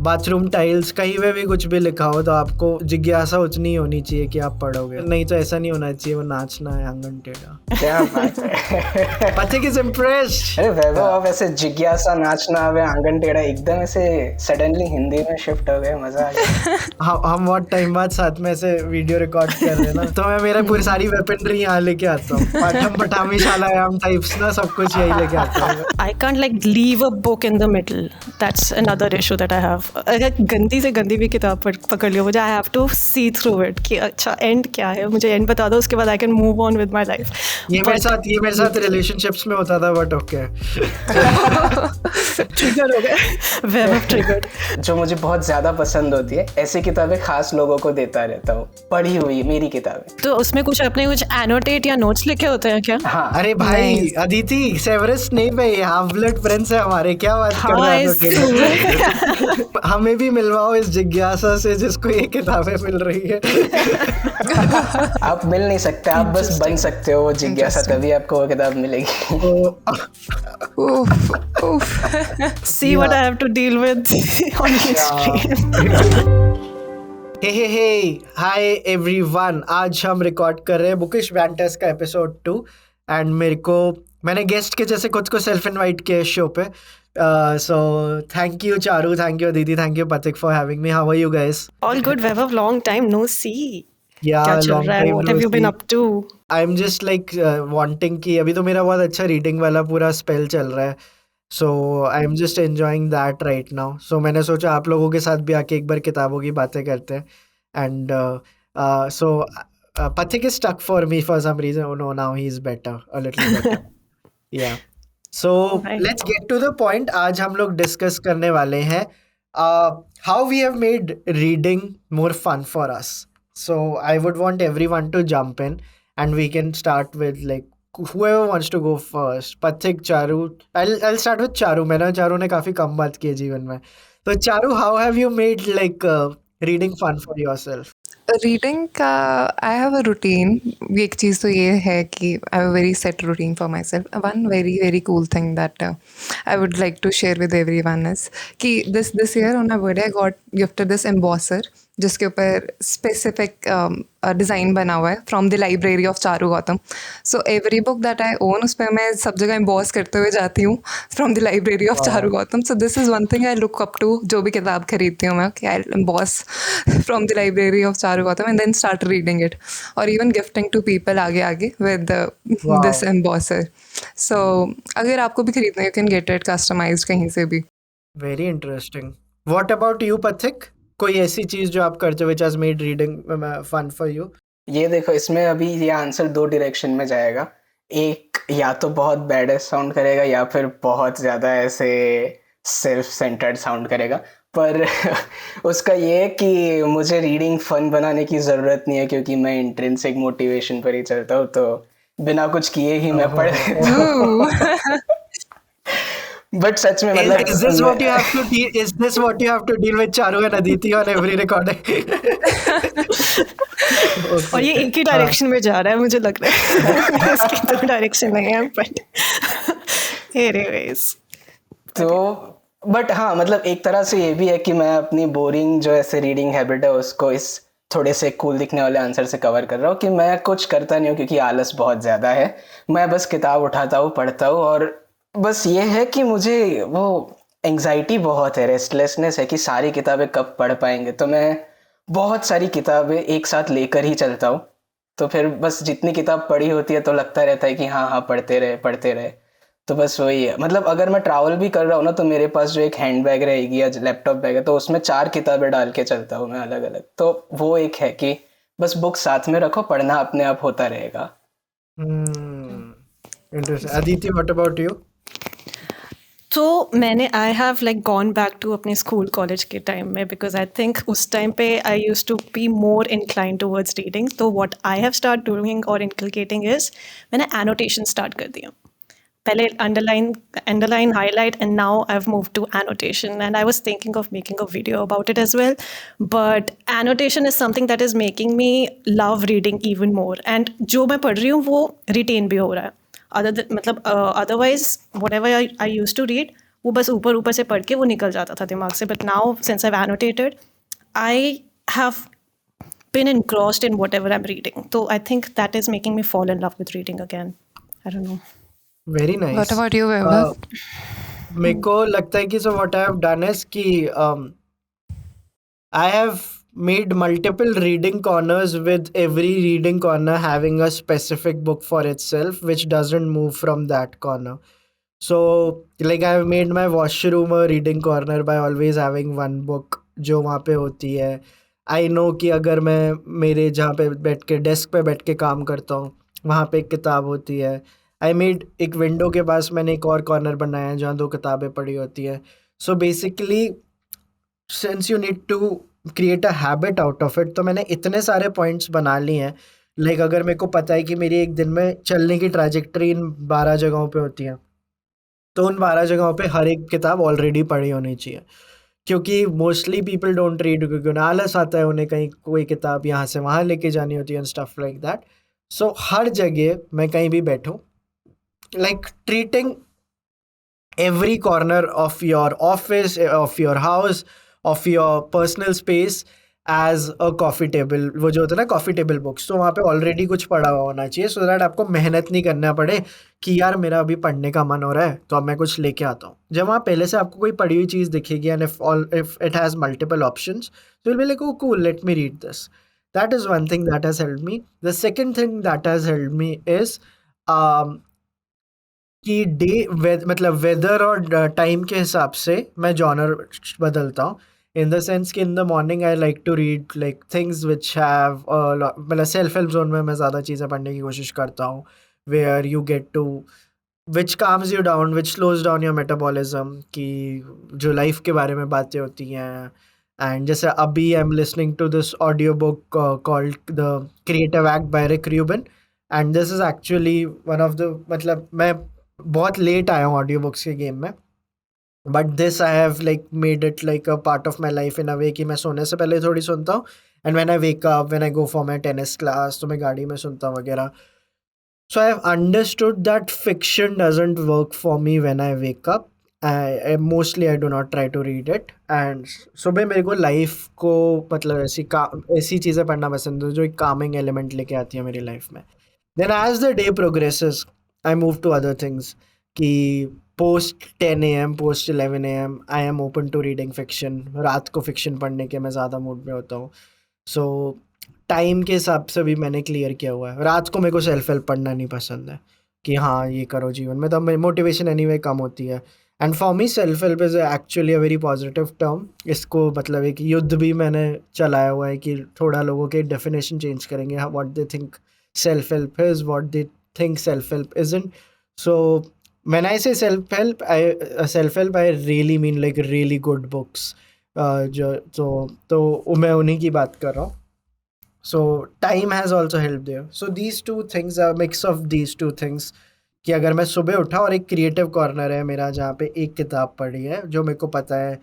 Bathroom tiles कहीं पे भी कुछ भी लिखा हो तो आपको जिज्ञासा उतनी होनी चाहिए कि आप पढ़ोगे, नहीं तो ऐसा नहीं होना चाहिए वो नाचना है आंगन टेढ़ा। क्या बात है। पथिक इज इम्प्रेस्ड। अरे वैभव, आप ऐसे जिज्ञासा नाचना आवे आंगन टेढ़ा एकदम ऐसे सडनली हिंदी में शिफ्ट हो गए, मजा आ गया। हम बहुत टाइम बाद साथ में ऐसे वीडियो रिकॉर्ड कर रहे हैं ना, तो मैं मेरा पूरी सारी वेपनरी यहाँ लेके आता हूँ, पाठम पठामी शालायाम टाइप्स ना, सब कुछ यही लेके आता हूँ। I can't like leave a book in the middle. That's another issue that I have. अगर गंदी से गंदी भी किताब पकड़ लियो मुझे, I have to see through it कि अच्छा एंड क्या है, मुझे एंड बता दो, उसके बाद I can move on with my life. ये मेरे साथ रिलेशनशिप्स में होता था, बट ओके ट्रिगर हो गया, वेब ट्रिगर्ड। जो मुझे बहुत ज्यादा पसंद होती है, ऐसी किताबें खास लोगों को देता रहता हूँ, पढ़ी हुई मेरी किताबें। तो उसमें कुछ अपने कुछ एनोटेट या नोट्स लिखे होते हैं क्या? हाँ। अरे भाई अदिति सेवरस नहीं भाई, हाफ ब्लड फ्रेंड्स है हमारे, क्या बात कर रहे हो? हमें भी मिलवाओ इस जिज्ञासा से जिसको ये किताबें मिल रही है। आप मिल नहीं सकते, आप बस बन सकते हो वो जिज्ञासा, तभी आपको वो किताब मिलेगी। See what I have to deal with on this stream. Hey hi everyone, आज हम रिकॉर्ड कर रहे हैं बुकिश बैंटर्स का एपिसोड 2 एंड मैंने गेस्ट के जैसे खुद को सेल्फ इनवाइट किया इस शो पे। So thank you Charu, thank you Aditi, thank you Pathik for having me. How are you guys? All good, Vaibhav. Long time no see. Yeah, क्या चल long रहा है? time What no have you been see. up to? I'm just like wanting कि अभी तो मेरा बहुत अच्छा रीडिंग वाला पूरा स्पेल चल रहा है, so I am just enjoying that right now. So मैंने सोचा आप लोगों के साथ भी आके एक बार किताबों की बातें करते हैं। And so Pathik is stuck for me for some reason. No, now he is better, a little better. Yeah so let's get to the point. आज हम लोग डिस्कस करने वाले हैं how we have made reading more fun for us. So I would want everyone to jump in and we can start with like whoever wants to go first. Pathik, Charu. I'll start with Charu. मैंने चारू ने काफी कम बात की है जीवन में। तो Charu, how have you made like reading fun for yourself? Reading का आई हैव अ रूटीन। एक चीज़ तो ये है कि I have a very set routine for myself. One very very cool thing that I would like to share with everyone is कि this year on my birthday I got gifted this embosser जिसके ऊपर specific design बना हुआ है from the library of Charu Gautam. So every book that I own उस पर मैं सब जगह एम्बॉस करते हुए जाती हूँ from the library of Charu Gautam. So this is one thing I look up to. जो भी किताब खरीदती हूँ मैं कि I emboss from the library of Charu Gautam and then start reading it, और इवन गिफ्टिंग टू पीपल आगे विद दिस एम्बॉसर। सो अगर आपको भी खरीदना है, you can get it customised कहीं से भी। Very interesting. What about you, Pathik? कोई ऐसी चीज जो आप करते हो which has made reading fun for you? ये देखो, इसमें अभी ये आंसर दो डायरेक्शन में जाएगा। एक या तो बहुत बैड साउंड करेगा या फिर बहुत ज़्यादा ऐसे सेल्फ सेंटर्ड साउंड करेगा, पर उसका ये है कि मुझे रीडिंग फन बनाने की ज़रूरत नहीं है क्योंकि मैं इंट्रिंसिक मोटिवेशन पर ही चलता हूँ, तो बिना कुछ किए ही मैं पढ़ लेता हूँ। बट सच में मतलब Is this what you have to deal? Is this what you have to deal with Charu and Aditi on every recording? और ये एक ही डायरेक्शन में जा रहा है मुझे लग रहा है। इसकी दो डायरेक्शन नहीं है, बट एनीवेज। तो बट हाँ, मतलब एक तरह से ये भी है कि मैं अपनी बोरिंग जो ऐसे रीडिंग हैबिट है उसको इस थोड़े से कूल दिखने वाले आंसर से कवर कर रहा हूँ कि मैं कुछ करता नहीं हूँ क्योंकि आलस बहुत ज़्यादा है। मैं बस किताब उठाता हूँ, पढ़ता हूँ, और बस ये है कि मुझे वो एंग्जाइटी बहुत है, रेस्टलेसनेस है कि सारी किताबें कब पढ़ पाएंगे, तो मैं बहुत सारी किताबें एक साथ लेकर ही चलता हूँ। तो फिर बस जितनी किताब पढ़ी होती है तो लगता रहता है कि हाँ पढ़ते रहे। तो बस वही है। मतलब अगर मैं ट्रैवल भी कर रहा हूँ ना, तो मेरे पास जो एक हैंड बैग रहेगी या लैपटॉप बैग है तो उसमें 4 किताबें डाल के चलता हूँ मैं अलग अलग। तो वो एक है कि बस बुक साथ में रखो, पढ़ना अपने आप होता रहेगा। Interesting. Aditi, what about you? तो मैंने I have like gone back to अपने स्कूल कॉलेज के टाइम में, बिकॉज आई थिंक उस टाइम पे I use to be more incline towards reading. तो what I have start doing और inculcating is मैंने एनोटेशन स्टार्ट कर दिया। पहले underline highlight and now I have move to annotation and I was thinking of making a video about it as well, but annotation is something that is making me love reading even more, and जो मैं पढ़ रही हूँ वो retain भी हो रहा है। मतलब otherwise whatever I used to read वो बस ऊपर ऊपर से पढ़ के वो निकल जाता था दिमाग से. But now since I annotated I have been engrossed in whatever I'm reading. So I think that is making me fall in love with reading again. I don't know. Very What nice. about you, Vaibhav? मेरे को लगता है कि so what I have done is कि I have made multiple reading corners with every reading corner having a specific book for itself which doesn't move from that corner. So like I have made my washroom a reading corner by always having one book जो वहाँ पे होती है. I know कि अगर मैं मेरे जहाँ पे बैठ के डेस्क पे बैठ के काम करता हूँ वहाँ पे एक किताब होती है. आई मेड एक विंडो के पास मैंने एक और कॉर्नर बनाया है जहाँ 2 किताबें पड़ी होती है. So basically since you need to create a habit out of it, तो मैंने इतने सारे पॉइंट्स बना लिए हैं. लाइक अगर मेरे को पता है कि मेरी एक दिन में चलने की ट्रैजेक्टरी इन 12 जगहों पे होती है, तो उन 12 जगहों पे हर एक किताब ऑलरेडी पढ़ी होनी चाहिए. क्योंकि मोस्टली पीपल डोंट रीड क्योंकि उन्हें आलस आता है, उन्हें कहीं कोई किताब यहाँ से वहाँ लेके जानी होती है एंड स्टफ लाइक दैट. सो हर जगह मैं कहीं भी बैठूँ, like treating every corner of your office, of your house, of your personal space as a coffee table. वो जो होता है ना कॉफ़ी टेबल बुक्स, तो वहाँ पे ऑलरेडी कुछ पढ़ा हुआ होना चाहिए सो दैट आपको मेहनत नहीं करना पड़े कि यार मेरा अभी पढ़ने का मन हो रहा है तो अब मैं कुछ लेके आता हूँ. जब वहाँ पहले से आपको कोई पढ़ी हुई चीज़ दिखेगी and if it has multiple options, so you'll be like, oh cool, let me read this. That is one thing that has helped me. The second thing that has helped me is कि मतलब weather और time के हिसाब से मैं genre बदलता हूँ. इन the sense कि in the morning I like to read like things which have मतलब सेल्फ हेल्प जोन में मैं ज़्यादा चीज़ें पढ़ने की कोशिश करता हूँ where you get to which calms you down, which slows down your metabolism, कि जो लाइफ के बारे में बातें होती हैं. एंड जैसे अभी I am listening to this audiobook called the creative act by Rick Rubin, and this is actually one of the मतलब मैं बहुत लेट आया हूँ ऑडियो बुक्स के गेम में, but this I have like made it like a part of my life in a way कि मैं सोने से पहले थोड़ी सुनता हूँ and when I wake up, when I go for my tennis class तो मैं गाड़ी में सुनता हूँ वगैरह. So I have understood that fiction doesn't work for me when I wake up. I mostly I do not try to read it. And सुबह मेरे को लाइफ को मतलब ऐसी चीज़ें पढ़ना पसंद है जो एक कामिंग एलिमेंट लेके आती है मेरी लाइफ में. Then as the day progresses I move to other things कि post 10 AM, post 11 AM I am open to reading fiction. रात को fiction पढ़ने के मैं ज़्यादा मूड में होता हूँ. So टाइम के हिसाब से भी मैंने क्लियर किया हुआ है. रात को मेरे को सेल्फ हेल्प पढ़ना नहीं पसंद है कि हाँ ये करो जीवन में, तो मोटिवेशन एनीवे कम होती है. And for me self help is actually a very positive term. इसको मतलब एक युद्ध भी मैंने चलाया हुआ है कि थोड़ा लोगों के डेफिनेशन चेंज करेंगे, what they think self help is, what they think self-help isn't. So when I say self-help, I really mean like really good books. तो मैं उन्हीं की बात कर रहा हूँ. So time has also helped there. So these two things are mix of these two things कि अगर मैं सुबह उठा और एक क्रिएटिव कॉर्नर है मेरा जहाँ पे एक किताब पढ़ी है जो मेरे को पता है,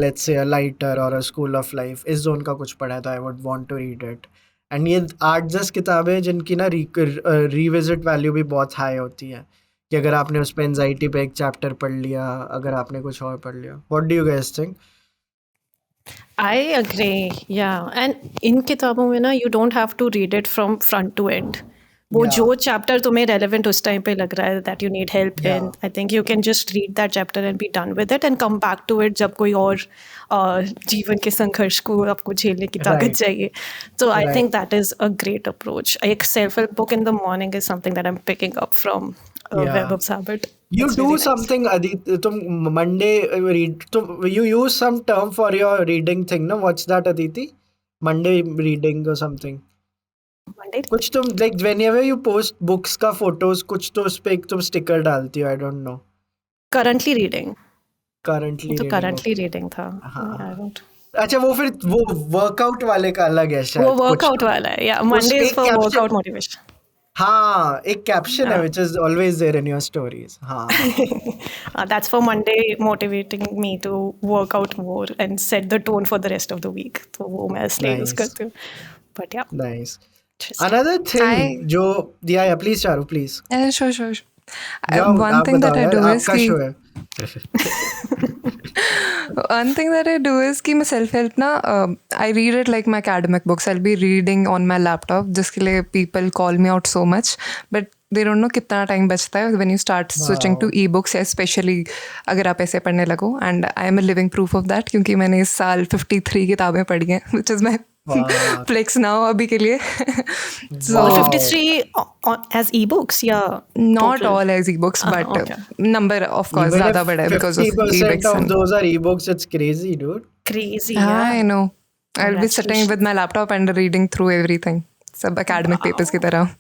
लेट्स से अ लाइटर और अ स्कूल ऑफ लाइफ, इस जोन का कुछ पढ़ा है तो I would want to read it. And ये 8-10 किताबें जिनकी ना रिविजिट वैल्यू भी बहुत हाई होती है कि अगर आपने उस पर एंजाइटी पे एक चैप्टर पढ़ लिया, अगर आपने कुछ और पढ़ लिया. What do you guys think? I agree, yeah. And इन किताबों में ना you don't have to read it from front to end. वो Yeah. जो चैप्टर तुम्हें रेलेवेंट उस टाइम पे लग रहा है that you need help in, Yeah. I think you can just read that chapter and be done with it and come back to it जब कोई और जीवन के संघर्ष को आपको झेलने की ताकत Right. चाहिए. So I Right. think that is a great approach. एक self-help book in the morning is something that I'm picking up from Yeah. Vaibhav's habit. You It's do really nice. something, Adit. तुम Monday read. You use some term for your reading thing, no? What's that, Aditi? Monday reading or something. Monday? कुछ तुम like whenever you post books का photos, कुछ तो उस पे एक तुम sticker डालती हो. I don't know. Currently reading. Currently तो reading. currently reading था. हाँ. I don't. अच्छा वो फिर वो वर्कआउट वाले का अलग है शायद. वो कुछ वर्कआउट तो. वाला है. Yeah, उस Monday पे is एक for caption. workout motivation. हाँ एक कैप्शन है Yeah. which is always there in your stories. हाँ. That's for Monday motivating me to work out more and set the tone for the rest of the week. तो वो मैं इसलिए use Nice. करती हूँ. But yeah. Nice. Interesting. Another thing I जो yeah please Charu please. sure. जाओ One आप thing बताओ that I यार, do is आपका कि शो है. one thing that I do is कि मैं self help ना I read it like my academic books. I'll be reading on my laptop जिसके लिए people call me out so much, but they don't know कितना time बचता है when you start switching to Wow. e-books, especially अगर आप ऐसे पढ़ने लगो. And I am a living proof of that क्योंकि मैंने इस साल 53 किताबें पढ़ी हैं, which is my Wow. flex now अभी के लिए. So All Wow. 53 as ebooks, yeah. not Total. all as e-books, but Okay. number of course Even ज़्यादा if बड़ा है because of 50% e-books of and those are ebooks, it's crazy, dude. Crazy, I yeah. know. I'll be sitting with my laptop and reading through everything. सब academic papers की तरह.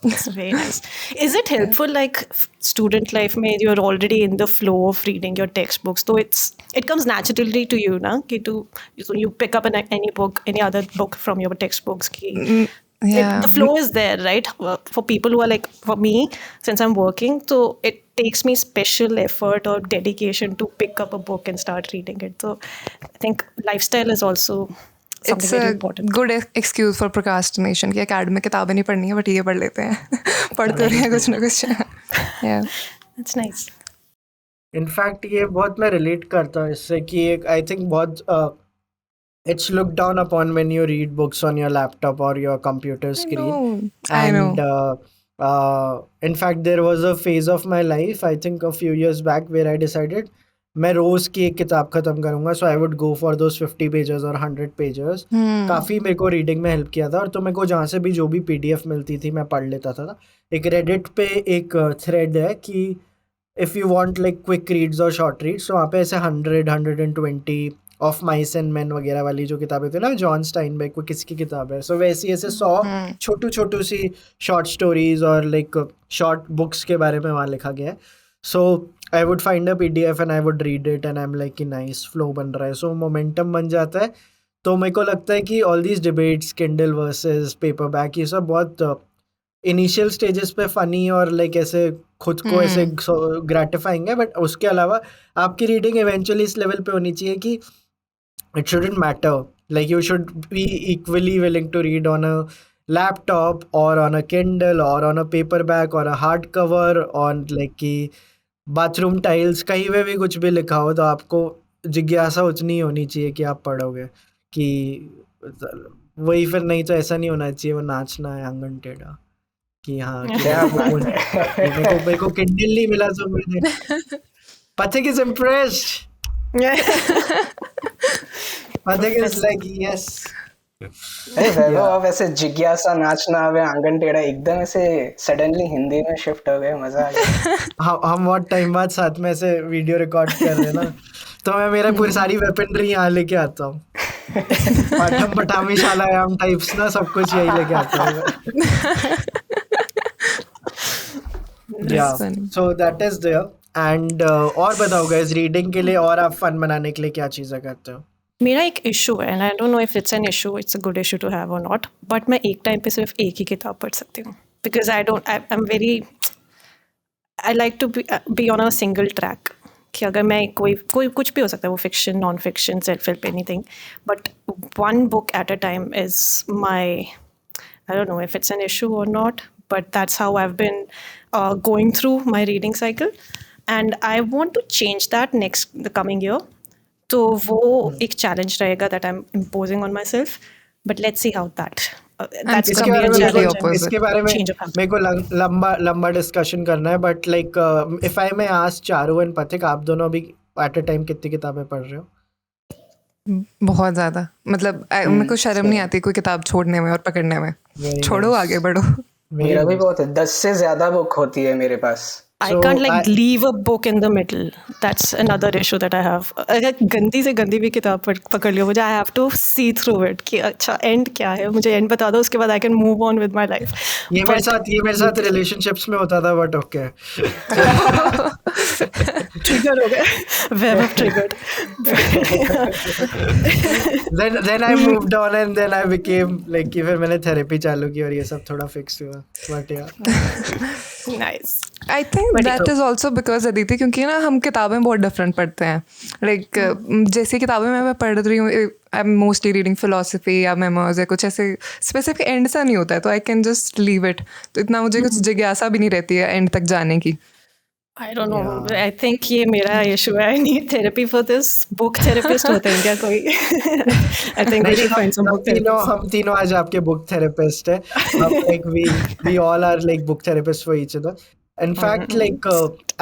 It's very nice. Is it helpful, like student life, में you're already in the flow of reading your textbooks, so it comes naturally to you, na? कि so you pick up any book, any other book from your textbooks. Yeah. The flow is there, right? For people who are like, for me, since I'm working, so it takes me special effort or dedication to pick up a book and start reading it. So I think lifestyle is also something It's very a important. good excuse for procrastination कि academic किताबें नहीं पढ़नी है but ये पढ़ लेते हैं. पढ़ तो रहे हैं कुछ ना कुछ. Yeah. That's nice. इनफैक्ट ये बहुत मैं रिलेट करता हूँ इससे कि एक आई थिंक बहुत it's looked down upon when you read books on your laptop or your computer screen. I know. And in fact, there was a phase of my life, I think a few years back, where I decided मैं रोज की एक किताब खत्म करूंगा. So I would go for those 50 pages और 100 pages. काफ़ी मेरे को रीडिंग में हेल्प किया था. और तो मेरे को जहाँ से भी जो भी PDF मिलती थी मैं पढ़ लेता था. एक रेडिट पे एक थ्रेड है कि if you want like quick reads और शॉर्ट रीड्स, तो वहाँ पे ऐसे 100-120 ऑफ माइस एंड मैन वगैरह वाली जो किताबें थी ना, जॉन स्टाइनबेक, वो किसकी किताब है. सो वैसी ऐसे 100 छोटू सी शॉर्ट स्टोरीज और लाइक शॉर्ट बुक्स के बारे में वहाँ लिखा गया है. So I would find a PDF and I would read it and I am like कि नाइस फ्लो बन रहा है. सो मोमेंटम बन जाता है. तो मेरे को लगता है कि all these debates, Kindle versus paperback, ये सब बहुत इनिशियल स्टेजेस पे फ़नी और लाइक ऐसे खुद को ऐसे ग्रेटिफाइंग है. बट उसके अलावा आपकी रीडिंग इवेंचुअली इस लेवल पे होनी चाहिए कि it shouldn't matter. Like you should be equally willing to read on a laptop or on a Kindle or on a paperback or a hardcover on like कि bathroom tiles, कहीं पे भी कुछ भी लिखा हो तो आपको जिज्ञासा उतनी होनी चाहिए कि आप पढ़ोगे. कि वही फिर नहीं तो ऐसा नहीं होना चाहिए वो नाचना है आंगन टेढ़ा कि हाँ कि क्या मेरे को Kindle नहीं मिला तो मैंने Pathik is impressed. Pathik is like yes. अरे वैभव, आप ऐसे जिज्ञासा, नाचना, वे आंगन टेढ़ा एकदम ऐसे सडनली हिंदी में शिफ्ट हो गए. मजा आ गया. हम बहुत टाइम बाद साथ में ऐसे वीडियो रिकॉर्ड कर रहे हैं ना, तो मैं मेरा पूरी सारी वेपनरी यहाँ लेके आता हूँ. पाठम पठामी शालायाम टाइप्स ना, सब कुछ यही लेके आता हूँ. या so that is there. And और बताओ गाइस, रीडिंग के लिए और आप फन बनाने के लिए क्या चीज़ें करते हो? मेरा एक इशू है, and I don't know if it's an issue, it's a good issue to have or not, but मैं एक टाइम पे सिर्फ एक ही किताब पढ़ सकती हूँ. Because I am very, I like to be on a single track. कि अगर मैं कोई कुछ भी हो सकता है, वो fiction, non fiction, self help, anything, but one book at a time is my, I don't know if it's an issue और not, but that's how I have been going through my reading cycle. And I want to change that next the coming year. तो वो एक challenge रहेगा that I am imposing on myself, but let's see how that's इसके बारे में मेरे को लंबा डिस्कशन करना है. But like if I may ask Charu and पथिक, आप दोनों अभी एट अ टाइम कितनी किताबें पढ़ रहे हो? बहुत ज़्यादा. मतलब मेरे को शर्म नहीं आती कोई किताब छोड़ने में और पकड़ने में. छोड़ो, आगे बढ़ो. मेरा भी बहुत है, 10 से ज्यादा बुक होती है मेरे पास. I can't like leave a book in the middle. That's another issue that I have. अगर गंदी से गंदी भी किताब पकड़ लियो मुझे, I have to see through it कि अच्छा एंड क्या है, मुझे एंड बता दो, उसके बाद I can move on with my life. ये मेरे साथ रिलेशनशिप्स में होता था, बट ओके. ट्रिगर हो गया, web triggered. then I moved on and then I became like कि फिर मैंने थेरेपी चालू की और ये सब थोड़ा फिक्स हुआ. बट यार nice I think But that is also because Aditi, क्योंकि ना हम किताबें बहुत डिफरेंट पढ़ते हैं. लाइक जैसी किताबें मैं पढ़ रही हूँ, I am mostly reading philosophy या मेमोज या कुछ ऐसे स्पेसिफिक एंड सा नहीं होता है, तो I can just leave it. तो इतना मुझे कुछ जिज्ञासा भी नहीं रहती है एंड तक जाने की. I don't know. I think ये मेरा इशू है. I need therapy for this. Book therapist होता है क्या कोई? I think we नहीं, should find some book therapists. हम तीनों आज आपके बुक थेरेपिस्ट है. हम like we all are like book therapists for each other. In fact, like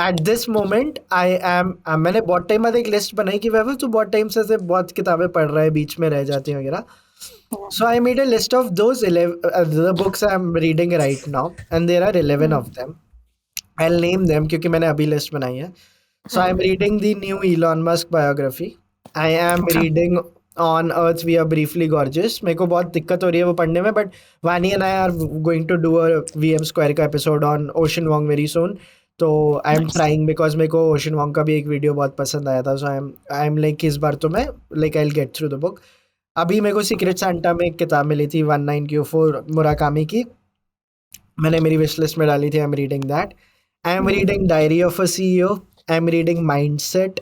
at this moment I am मैंने बहुत टाइम बाद एक लिस्ट बनाई कि वैभव तू बहुत टाइम से बहुत किताबें पढ़ रहा है, बीच में रह जाती हैं वगैरह. So I made a list of those 11 the books I'm reading right now, and there are 11 of them. I'll name them क्योंकि मैंने अभी लिस्ट बनाई है. So I'm reading the new Elon Musk biography. I am reading On Earth We Are Briefly Gorgeous. मेरे को बहुत दिक्कत हो रही है वो पढ़ने में, but Vani and I are going to do a VM Square का episode on Ocean Vuong very soon. तो I'm trying because मेरे को Ocean Vuong का भी एक वीडियो बहुत पसंद आया था. So I'm like इस बार तो मैं like I'll get through the book. अभी मेरे को सीक्रेट सांता में एक किताब मिली थी 19Q4 मुराकामी की, मैंने मेरी विश लिस्ट में डाली थी. I am reading that. I am reading diary of a CEO. I am reading mindset.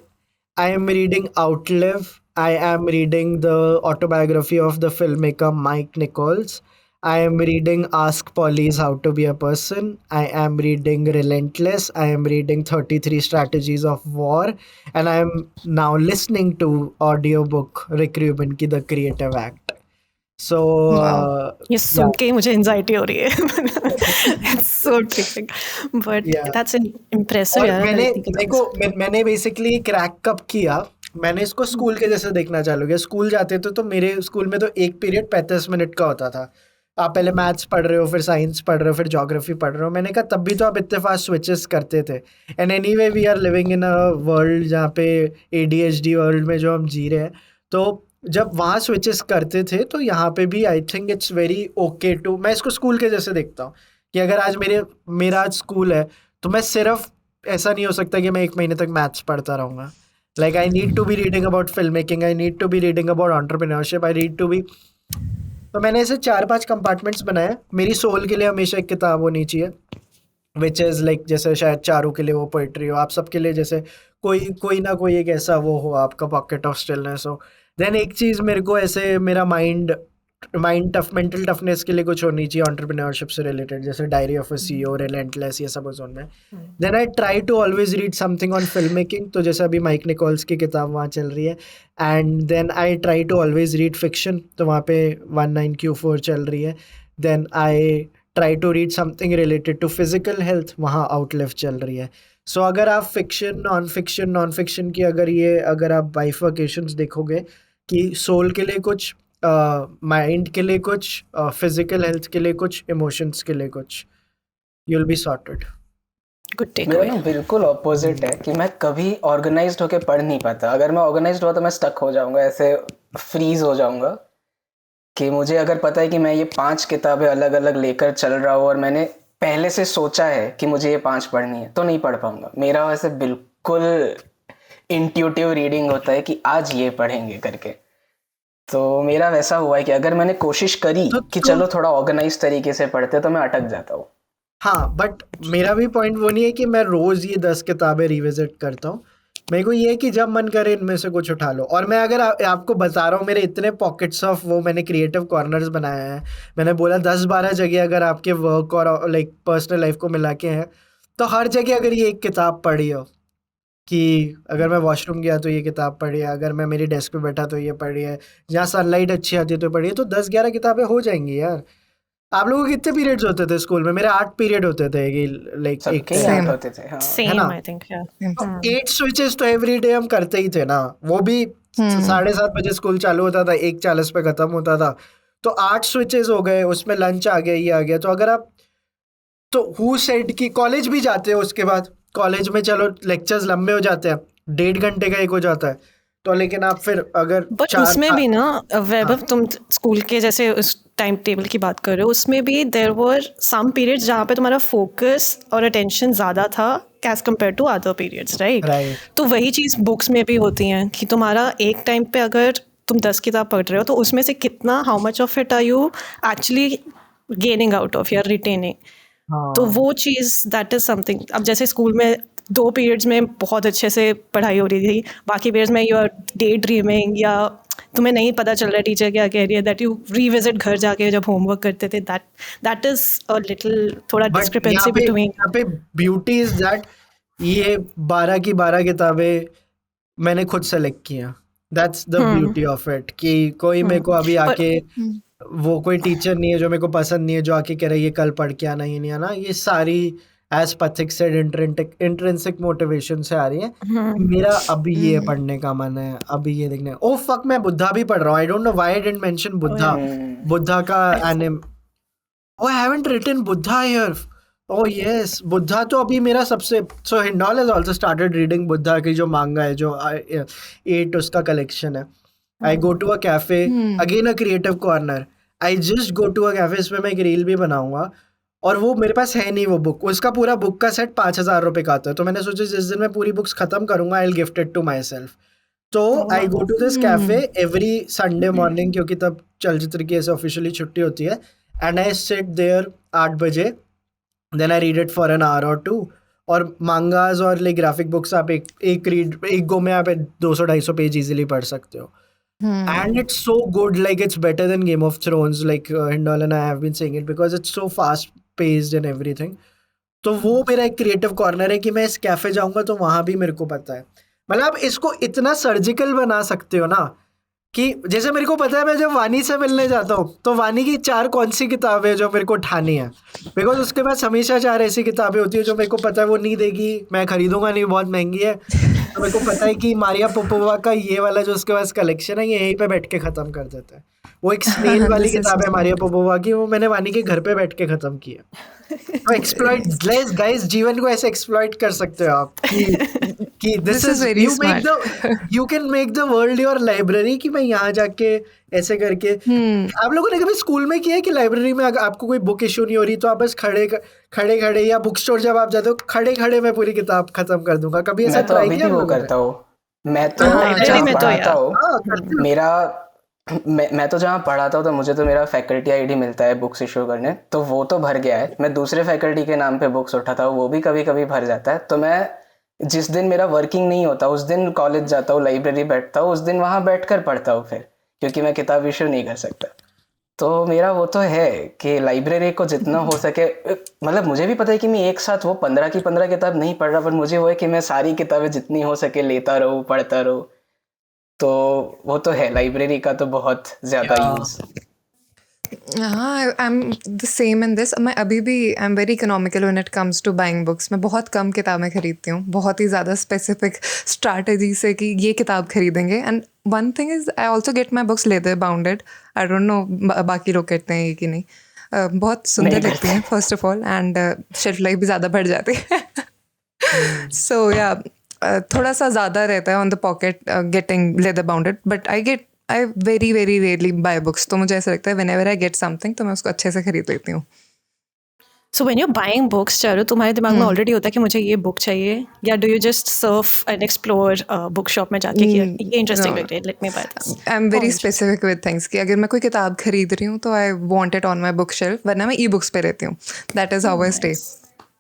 I am reading Outlive. I am reading the autobiography of the film maker Mike Nichols. I am reading Ask Polly's How to Be a Person. I am reading Relentless. I am reading 33 Strategies of War. And I am now listening to audiobook Rick Rubin की The Creative Act. So, ये सुन के मुझे anxiety हो रही है. It's so tricky. But Yeah. that's impressive और यार. मैंने बेसिकली क्रैक कब किया, मैंने इसको स्कूल के जैसे देखना चालू किया. स्कूल जाते थे तो मेरे स्कूल में तो एक पीरियड 35 मिनट का होता था. आप पहले मैथ्स पढ़ रहे हो, फिर साइंस पढ़ रहे हो, फिर ज्योग्राफी पढ़ रहे हो. मैंने कहा तब भी तो आप इतने फास्ट स्विचेस करते थे. And anyway we are living in a world जहाँ पे ADHD वर्ल्ड में जो हम जी रहे हैं, तो जब वहाँ स्विचेस करते थे तो यहाँ पे भी I think it's very okay to, मैं इसको स्कूल के जैसे देखता हूँ कि अगर आज मेरा आज स्कूल है तो मैं सिर्फ ऐसा नहीं हो सकता कि मैं 1 महीने तक मैथ्स पढ़ता रहूँगा. Like I need to be reading about filmmaking, I need to be reading about entrepreneurship, I need to be. तो मैंने ऐसे 4-5 कंपार्टमेंट्स बनाए. मेरी सोल के लिए हमेशा एक किताब होनी चाहिए, विच इज़ लाइक जैसे शायद चारू के लिए वो पोइट्री हो, आप सबके लिए जैसे कोई ना कोई एक ऐसा वो हो आपका पॉकेट ऑफ स्टिलनेस हो. देन एक चीज़ मेरे को ऐसे मेरा मेंटल टफनेस के लिए कुछ होनी चाहिए एंटरप्रेन्योरशिप से रिलेटेड, जैसे diary of a CEO, relentless, ये सब जोन में. Then I try to always read something on film making, तो जैसे अभी माइक निकोल्स की किताब वहाँ चल रही है. And then I try to always read fiction, तो वहाँ पे 19Q4 चल रही है. Then I try to read something related to physical health, वहाँ आउटलिव चल रही है. सो अगर आप फिक्शन नॉन फिक्शन की अगर आप बाइफर्केशंस देखोगे कि सोल के लिए कुछ, माइंड के लिए कुछ, फिजिकल हेल्थ के लिए कुछ, इमोशंस के लिए कुछ, you will be sorted. Good मेरा takeaway. ना बिल्कुल ऑपोजिट है कि मैं कभी ऑर्गेनाइज्ड होके पढ़ नहीं पाता. अगर मैं ऑर्गेनाइज्ड हुआ तो मैं स्टक हो जाऊंगा, ऐसे फ्रीज हो जाऊंगा. कि मुझे अगर पता है कि मैं ये 5 किताबें अलग अलग लेकर चल रहा हूँ और मैंने पहले से सोचा है कि मुझे ये 5 पढ़नी है, तो नहीं पढ़ पाऊंगा. मेरा वैसे बिल्कुल इंट्यूटिव रीडिंग होता है कि आज ये पढ़ेंगे करके. तो मेरा वैसा हुआ है कि अगर मैंने कोशिश करी कि चलो थोड़ा ऑर्गेनाइज तरीके से पढ़ते, तो मैं अटक जाता हूँ. हाँ, बट मेरा भी पॉइंट वो नहीं है कि मैं रोज़ ये 10 किताबें रिविजिट करता हूँ. मेरे को ये है कि जब मन करे इनमें से कुछ उठा लो. और मैं अगर आपको बता रहा हूँ, मेरे इतने पॉकेट्स ऑफ वो मैंने क्रिएटिव कॉर्नर्स बनाए हैं. मैंने बोला 10-12 जगह अगर आपके वर्क और लाइक पर्सनल लाइफ को मिला के हैं, तो हर जगह अगर ये एक किताब पढ़ी हो, कि अगर मैं वॉशरूम गया तो ये किताब पढ़ी है, अगर मैं मेरी डेस्क पे बैठा तो ये पढ़ी है, जहाँ सनलाइट अच्छी आती है तो पढ़ी है, तो 10-11 किताबें हो जाएंगी यार. आप लोगों के कितने पीरियड्स होते थे स्कूल में? मेरे 8 पीरियड होते थे कि लाइक सबके एक याद होते थे. हाँ. Same, ना? I think. Yeah. 8 स्विचेस तो एवरी डे हम करते ही थे ना. वो भी 7:30 बजे स्कूल चालू होता था, 1:40 पे खत्म होता था. तो 8 स्विचेस हो गए, उसमें लंच आ गया, ये आ गया. तो अगर आप, तो हु सेड कि कॉलेज भी जाते हो, उसके बाद कॉलेज में चलो लेक्चर्स लंबे हो जाते हैं, 1.5 घंटे का एक हो जाता है. तो लेकिन आप फिर अगर बट उसमें भी ना वैभव, तुम स्कूल के जैसे उस टाइम टेबल की बात कर रहे हो, उसमें भी देयर वर सम पीरियड्स जहाँ पे तुम्हारा फोकस और अटेंशन ज़्यादा था as compared to other periods, right? तो वही चीज़ बुक्स में भी होती हैं कि तुम्हारा एक टाइम पे अगर तुम 10 किताब पढ़ रहे हो तो उसमें से कितना, how much of it are you actually gaining out of, या रिटेनिंग. तो हाँ वो चीज़ दैट इज़ समथिंग। अब जैसे स्कूल में 2 पीरियड्स में बहुत अच्छे से पढ़ाई हो रही थी, बाकी पीरियड्स में यू आर डे ड्रीमिंग या तुम्हें नहीं पता चल रहा है टीचर क्या कह रही है, दैट यू रीविजिट घर जाके जब होमवर्क करते थे, दैट इज़ अ लिटिल थोड़ा बट डिस्क्रिपेंसी बिटवीन। यहाँ पे ब्यूटी इज दैट ये 12 की 12 किताबें मैंने खुद सेलेक्ट किया। That's the beauty of it कि कोई मेरे को अभी पर आके वो कोई टीचर नहीं है जो मेरे को पसंद नहीं है जो आके कह रहा है ये कल पढ़ के आना ये नहीं आना, ये सारी एज पथिक सेड इंट्रिंसिक मोटिवेशन से आ रही है कि मेरा अभी ये पढ़ने का मन है, अभी ये देखना है। ओह फक, मैं बुद्धा भी पढ़ रहा हूँ। आई don't know why I didn't mention Buddha. Buddha का एनिम Oh, I haven't written Buddha here. Oh yes, Buddha तो अभी मेरा सबसे so Hindal has also started reading Buddha की जो मांगा है जो 8 उसका कलेक्शन है। I go to a cafe, again a creative corner. I just go to a cafe, इसमें मैं एक रील भी बनाऊंगा और वो मेरे पास है नहीं वो बुक, उसका पूरा बुक का सेट 5,000 रुपए का आता है। तो मैंने सोचा जिस दिन मैं पूरी बुक्स खत्म करूंगा I will gift it to myself. तो I go to this cafe every Sunday morning क्योंकि तब चलचित्र की ऐसे ऑफिशियली छुट्टी होती है, एंड आई सिट देयर 8 बजे, then I read it for an hour और 2। और मांगास और लाइक ग्राफिक बुक्स आप एक गो में आप 200-250 पेज इजीली पढ़ सकते हो। And it's so good, like it's better than Game of Thrones, like Hindal and I have been saying it because it's so fast paced and everything. तो वो मेरा एक क्रिएटिव कॉर्नर है कि मैं इस कैफे जाऊंगा तो वहां भी मेरे को पता है। मतलब आप इसको इतना सर्जिकल बना सकते हो ना कि जैसे मेरे को पता है मैं जब वानी से मिलने जाता हूँ तो वानी की 4 कौन सी किताबें जो मेरे को उठानी है, बिकॉज उसके पास हमेशा 4 ऐसी किताबें होती है जो मेरे को पता है वो नहीं देगी, मैं खरीदूंगा नहीं, बहुत महंगी है। तो मेरे को पता है कि मारिया पोपोवा का ये वाला जो उसके पास कलेक्शन है ये यहीं पे बैठ के ख़त्म कर देता है। वो एक स्नेल वाली This is किताब है मारिया पोपोवा की, वो मैंने वानी के घर पे बैठ के ख़त्म की है। तो एक्सप्लॉइट गाइस, जीवन को ऐसे एक्सप्लॉइट कर सकते हो आप कि This is very smart. You can make the world your library, कि मैं यहाँ जाके ऐसे करके। आप लोगों ने कभी स्कूल में किया है कि लाइब्रेरी में अगर आपको कोई बुक इशू नहीं हो रही तो आप बस खड़े या बुक स्टोर जब आप जाते हो खड़े मैं पूरी किताब खत्म कर दूंगा? कभी ऐसा मैं तो ट्राई अभी किया भी आप वो लोगों ने? करता हूँ। मैं तो लाइब्रेरी जहाँ में तो पढ़ाता यार हूँ हाँ करते हो। मेरा मैं तो जहाँ पढ़ाता हूँ तो मुझे तो मेरा फैकल्टी आईडी मिलता है बुक्स इशू करने, तो वो तो भर गया है। मैं दूसरे फैकल्टी के नाम पे बुक्स उठाता हूँ, वो भी कभी कभी भर जाता है। तो मैं जिस दिन मेरा वर्किंग नहीं होता उस दिन कॉलेज जाता हूँ, लाइब्रेरी बैठता हूँ, उस दिन वहाँ बैठकर पढ़ता हूँ फिर, क्योंकि मैं किताब इशू नहीं कर सकता। तो मेरा वो तो है कि लाइब्रेरी को जितना हो सके, मतलब मुझे भी पता है कि मैं एक साथ वो 15 की 15 किताब नहीं पढ़ रहा, पर मुझे वो है कि मैं सारी किताबें जितनी हो सके लेता रहूँ, पढ़ता रहूँ। तो वो तो है, लाइब्रेरी का तो बहुत ज़्यादा यूज़। हाँ, I am the same in this. मैं अभी भी I am very economical when it comes to buying books. मैं बहुत कम किताबें खरीदती हूँ, बहुत ही ज़्यादा स्पेसिफिक स्ट्रैटेजी से कि ये किताब खरीदेंगे। And one thing is I also get my books leather bounded. I don't no बाकी लोग करते हैं ये कि नहीं। बहुत सुंदर नहीं लगती हैं first of all, and shelf life भी ज़्यादा बढ़ जाती है। सो या थोड़ा सा ज़्यादा रहता है on the pocket getting leather bounded, but I very very rarely buy books. तो मुझे ऐसा लगता है व्हेनेवर आई गेट समथिंग तो मैं उसको अच्छे से खरीद लेती हूँ। So when you buying books चारो, तुम्हारे दिमाग में ऑलरेडी होता है कि मुझे ये बुक चाहिए, या do you just surf and explore book shop में जाके कि ये इंटरेस्टिंग लग रही है, let me buy this? I am very specific with things कि अगर मैं कोई किताब खरीद रही हूँ तो I want it on my book shelf, वरना मैं ई बुक्स पे रहती हूँ। That is how I stay.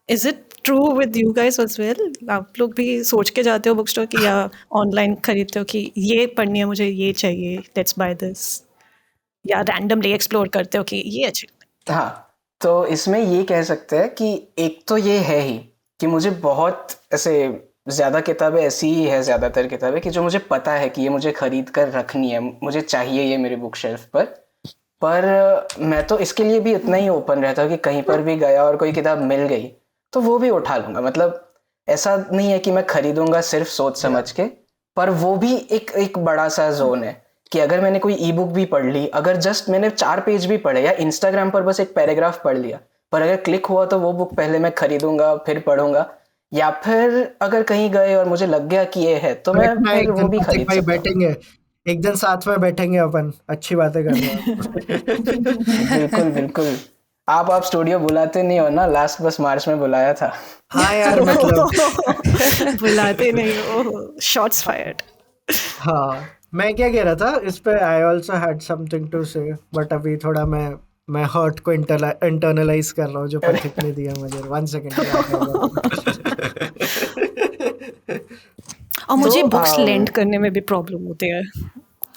Is it true with you guys as well? आप लोग भी सोच के जाते हो बुक स्टोर की, या ऑनलाइन खरीदते हो कि ये पढ़नी है मुझे, ये चाहिए, लेट्स बाय दिस, या रैंडमली एक्सप्लोर करते हो कि ये अच्छी? हाँ, तो इसमें ये कह सकते हैं कि एक तो ये है ही कि मुझे बहुत ऐसे ज़्यादा किताबें ऐसी ही है, ज़्यादातर किताबें कि जो मुझे पता है कि ये मुझे ख़रीद कर रखनी है, मुझे चाहिए ये मेरी बुक शेल्फ पर मैं तो इसके लिए भी इतना ही ओपन रहता हूँ कि कहीं पर भी गया और कोई किताब मिल गई तो वो भी उठा लूँगा। मतलब ऐसा नहीं है कि मैं खरीदूंगा सिर्फ सोच समझ के, पर वो भी एक बड़ा सा जोन है कि अगर मैंने कोई ई बुक भी पढ़ ली, अगर जस्ट मैंने 4 पेज भी पढ़े या इंस्टाग्राम पर बस एक पैराग्राफ पढ़ लिया, पर अगर क्लिक हुआ तो वो बुक पहले मैं खरीदूंगा फिर पढ़ूंगा। या फिर अगर कहीं गए और मुझे लग गया कि ये है तो मैं फिर वो भी खरीद सकता हूँ। बैठेंगे एक दिन साथ में बैठेंगे अपन, अच्छी बातें कर रहे हैं। बिल्कुल बिल्कुल। आप स्टूडियो बुलाते नहीं हो ना, लास्ट बस मार्च में बुलाया था। हाँ यार मतलब बुलाते नहीं हो, शॉट्स फायर्ड। हाँ, मैं क्या कह रहा था इस पे, I also had something to say, but अभी थोड़ा मैं मैं हर्ट को इंटरनलाइज कर रहा हूँ जो पथिक ने दिया मुझे। 1 सेकंड और मुझे तो बुक्स लेंड करने में भी प्रॉब्लम होती है।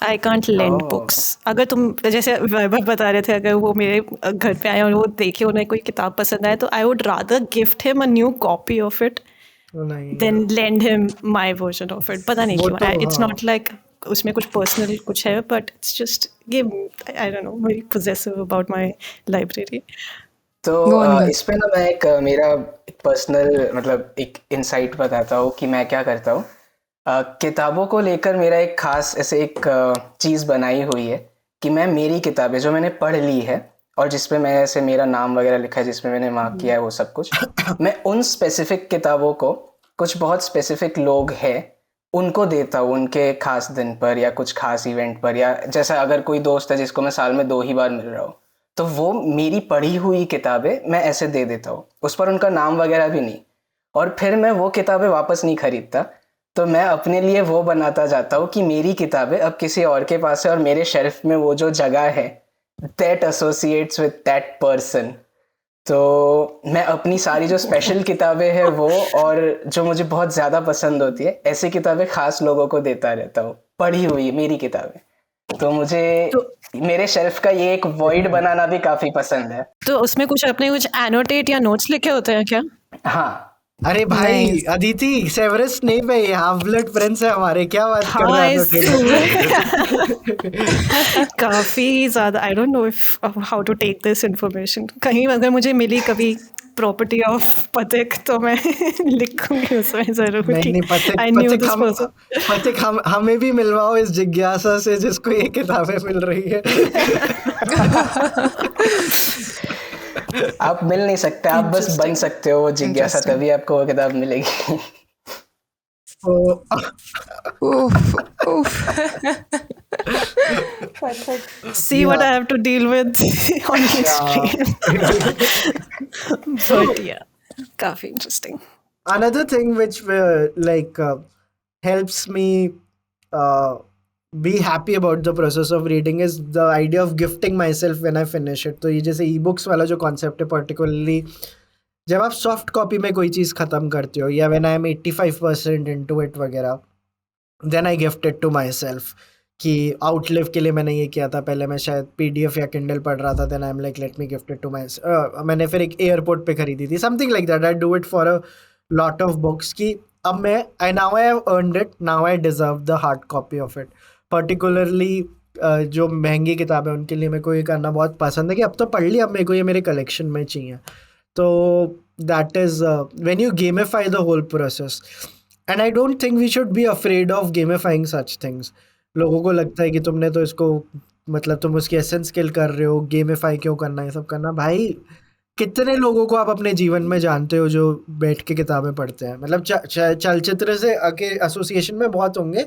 I can't lend books. अगर तुम जैसे वैभव बता रहे थे, अगर वो मेरे घर पे आए और वो देखे उन्हें कोई किताब पसंद आए, तो I would rather gift him a new copy of it नहीं then lend him my version of it. पता नहीं वो क्यों, तो इट्स हाँ नॉट लाइक उसमें कुछ पर्सनल कुछ है, बट इट्स जस्ट ये आई don't no, very possessive about my library. तो Go on, इस पे ना मैं एक मेरा एक पर्सनल मतलब एक इंसाइट बताता हूँ कि मैं क्या करता हूँ। किताबों को लेकर मेरा एक खास ऐसे एक चीज़ बनाई हुई है कि मैं मेरी किताबें जो मैंने पढ़ ली है और जिस पे मैं ऐसे मेरा नाम वगैरह लिखा है, जिसमें मैंने मार्क किया है वो सब कुछ, मैं उन स्पेसिफिक किताबों को कुछ बहुत स्पेसिफिक लोग हैं उनको देता हूँ उनके खास दिन पर या कुछ खास इवेंट पर, या जैसा अगर कोई दोस्त है जिसको मैं साल में 2 ही बार मिल रहा हूँ, तो वो मेरी पढ़ी हुई किताबें मैं ऐसे दे देता हूँ, उस पर उनका नाम वगैरह भी नहीं, और फिर मैं वो किताबें वापस नहीं खरीदता। तो मैं अपने लिए वो बनाता जाता हूँ कि मेरी किताबें अब किसी और के पास है और मेरे शेल्फ में वो जो जगह है that associates with that person. तो मैं अपनी सारी जो स्पेशल किताबें हैं वो और जो मुझे बहुत ज़्यादा पसंद होती है ऐसी किताबें खास लोगों को देता रहता हूँ, पढ़ी हुई मेरी किताबें। तो मुझे तो मेरे शेल्फ का ये एक वॉइड बनाना भी काफ़ी पसंद है। तो उसमें कुछ अपने कुछ एनोटेट या नोट्स लिखे होते हैं क्या? हाँ, अरे भाई Nice. अदिति सेवरस स्नेप है, हाफ ब्लड फ्रेंड्स है हमारे, क्या बात कर हाँ, रहे हो I काफ़ी ज़्यादा I don't know if how to take this information. कहीं अगर मुझे मिली कभी प्रॉपर्टी ऑफ पथिक तो मैं लिखूंगी उसमें ज़रूर नहीं कि नहीं पथिक आई न्यू पथिक दिस हम पर्सन। पथिक हम हमें भी मिलवाओ इस जिज्ञासा से जिसको ये किताबें मिल रही है। आप मिल नहीं सकते, आप बस बन Interesting. सकते हो वो जिज्ञासा, Interesting. तभी आपको वो किताब मिलेगी। तो Oof, oof. See what I have to deal with on the stream. But yeah, काफ़ी interesting. another thing which helps me be happy about the process of reading is the idea of gifting myself when I finish it. तो ये जैसे e-books वाला जो concept है, particularly जब आप soft copy में कोई चीज़ ख़त्म करते हो या when I am 85% into it वगैरह, then I gift it to myself कि आउटलिव के लिए मैंने ये किया था। पहले मैं शायद पीडीएफ या किंडल पढ़ रहा था, then I am like let me gift it to my, मैंने फिर एक एयरपोर्ट पे खरीदी थी, something like that. I do it for a lot of books कि अब मैं I have earned it, now I deserve the hard copy of it. Particularly जो महंगी किताबें उनके लिए मेरे को ये करना बहुत पसंद है कि अब तो पढ़ ली, अब मेरे को ये मेरे कलेक्शन में चाहिए। तो that is when you gamify the whole process, and I don't think we should be afraid of gamifying such things. लोगों को लगता है कि तुमने तो इसको मतलब तुम उसकी एसेंस किल कर रहे हो, गेमिफाई क्यों करना, ये सब करना। भाई कितने लोगों को आप अपने जीवन में जानते हो जो बैठ के किताबें पढ़ते हैं? मतलब चलचित्र से आके एसोसिएशन में बहुत होंगे,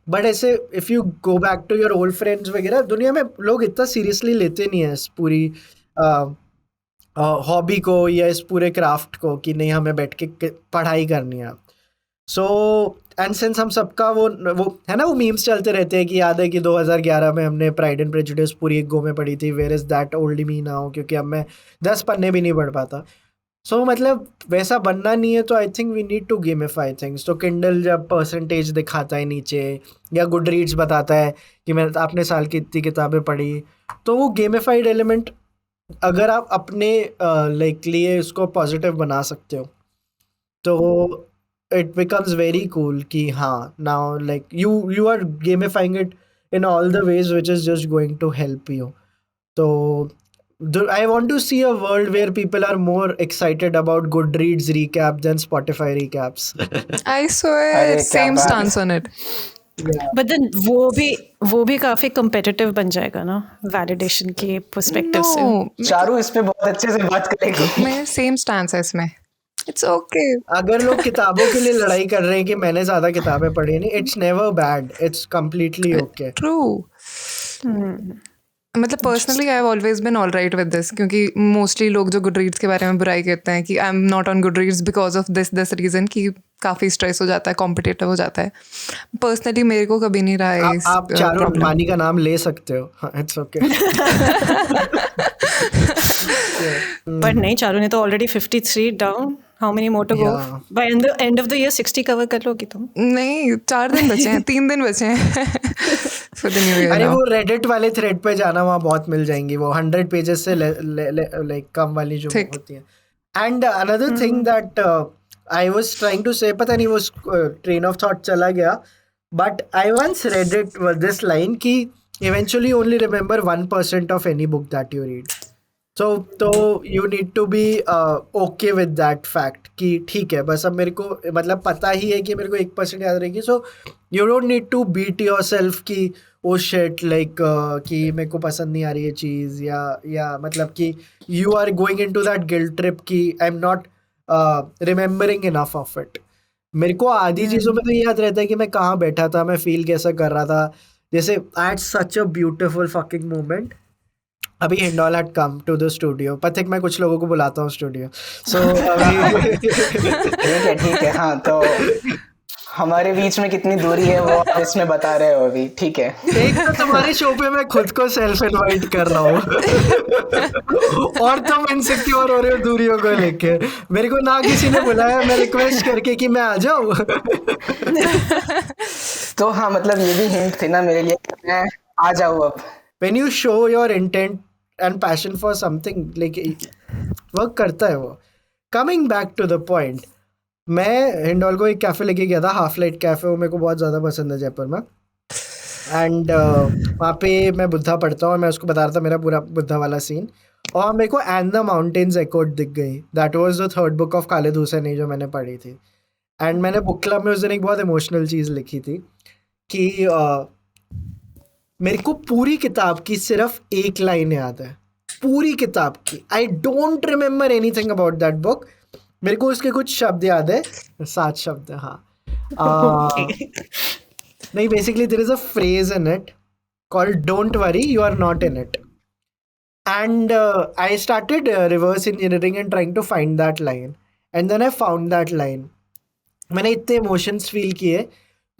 बट ऐसे if you go back to your old friends वगैरह, दुनिया में लोग इतना सीरियसली लेते नहीं है इस पूरी हॉबी को या इस पूरे क्राफ्ट को कि नहीं हमें बैठ के पढ़ाई करनी है। सो एंड सिंस हम सबका वो है ना, वो मीम्स चलते रहते हैं कि याद है कि 2011 में हमने प्राइड एंड प्रेजुडिस पूरी एक गो में पढ़ी थी, where is that old me now, क्योंकि अब मैं 10 पन्ने भी नहीं पढ़ पाता। सो मतलब वैसा बनना नहीं है, तो I think we need to gamify things. तो किंडल जब परसेंटेज दिखाता है नीचे, या गुड रीड्स बताता है कि मैं आपने साल की इतनी किताबें पढ़ी, तो वो गेमिफाइड एलिमेंट अगर आप अपने लाइक लिए इसको पॉजिटिव बना सकते हो, तो it becomes very cool कि हाँ now like you are gamifying it in all the ways which is just going to help you. So I want to see a world where people are more excited about Goodreads recap than Spotify recaps. I swear, अरे क्या same बात stance on it. But then वो भी काफ़ी competitive बन जाएगा ना, validation के पर्सपेक्टिव से। No, चारू इस पे बहुत अच्छे से बात करेगी। मेरा same stance है इसमें. It's okay. अगर लोग किताबों के लिए लड़ाई कर रहे हैं कि मैंने ज़्यादा किताबें पढ़ी नहीं, it's never bad, it's completely okay. True. मतलब personally I have always been all right with this, क्योंकि मोस्टली लोग जो गुडरीड्स के बारे में बुराई कहते हैं कि I am not on Goodreads because of this reason कि काफ़ी स्ट्रेस हो जाता है, कॉम्पिटिटिव हो जाता है. पर्सनली मेरे को कभी नहीं रहा है इस आप चारों प्रॉब्लम. मानी का नाम ले सकते हो, इट्स ओके. पर नहीं, चारू ने तो already 53 down. How many more to go? Yeah. By end of the year 60 cover कर लोगी तुम? नहीं, 4 दिन बचे हैं, 3 दिन बचे हैं फॉर द न्यू ईयर अरे नाउ. वो रेडिट वाले थ्रेड पे जाना, वहाँ बहुत मिल जाएंगी वो 100 पेजेस से लाइक कम वाली जो ठीक. होती है. And another thing that I was trying to say, पता नहीं वो ट्रेन ऑफ थॉट चला गया, but I once read it this line कि eventually only remember 1% of any book that you read. तो you need to be okay with that fact कि ठीक है, बस अब मेरे को मतलब पता ही है कि मेरे को 1% याद रहेगी. So you don't need to beat yourself कि ओ शिट लाइक कि मेरे को पसंद नहीं आ रही है चीज़, या मतलब कि you are going into that guilt trip कि I am not remembering enough of it. मेरे को आधी चीज़ों में तो ये याद रहता है कि मैं कहाँ बैठा था, मैं फील कैसा कर रहा था. जैसे I had such a beautiful fucking moment. अभी Hindol had come to the studio. Pathik, मैं कुछ लोगों को बुलाता हूँ स्टूडियो. सो अभी ठीक है. हाँ, तो हमारे बीच में कितनी दूरी है वो आप इसमें बता रहे हो अभी. ठीक है. एक तो तुम्हारे शो पे मैं खुद को सेल्फ इनवाइट कर रहा हूँ और तुम इनसिक्योर हो रहे हो दूरियों को लेके. मेरे को ना किसी ने बुलाया, मैं रिक्वेस्ट करके कि मैं आ जाऊँ. तो हाँ, मतलब ये भी हिंट थी ना मेरे लिए कि मैं आ जाऊँ अब. When you show your intent and passion for something, like work करता है वो. Coming back to the point, मैं हिंडोल को एक कैफ़े लेके गया था, हाफ लाइट कैफ़े. वो मेरे को बहुत ज़्यादा पसंद है जयपुर में. एंड वहाँ पे मैं बुद्धा पढ़ता हूँ और मैं उसको बता रहा था मेरा पूरा बुद्धा वाला सीन. और मेरे को एंड द माउंटेन्स एकोड दिख गई. That was the third book of Khaled Hosseini जो मैंने पढ़ी थी. एंड मैंने बुक क्लब में उस दिन एक बहुत इमोशनल चीज़ लिखी थी कि मेरे को पूरी किताब की सिर्फ एक लाइन याद है, पूरी किताब की. I don't remember anything about that book. मेरे को उसके कुछ शब्द याद है, 7 शब्द है. हाँ, नहीं, basically there is a phrase in it called don't worry you are not in it. And I started reverse engineering and trying to find that line. And then I found that line. मैंने इतने emotions feel किए.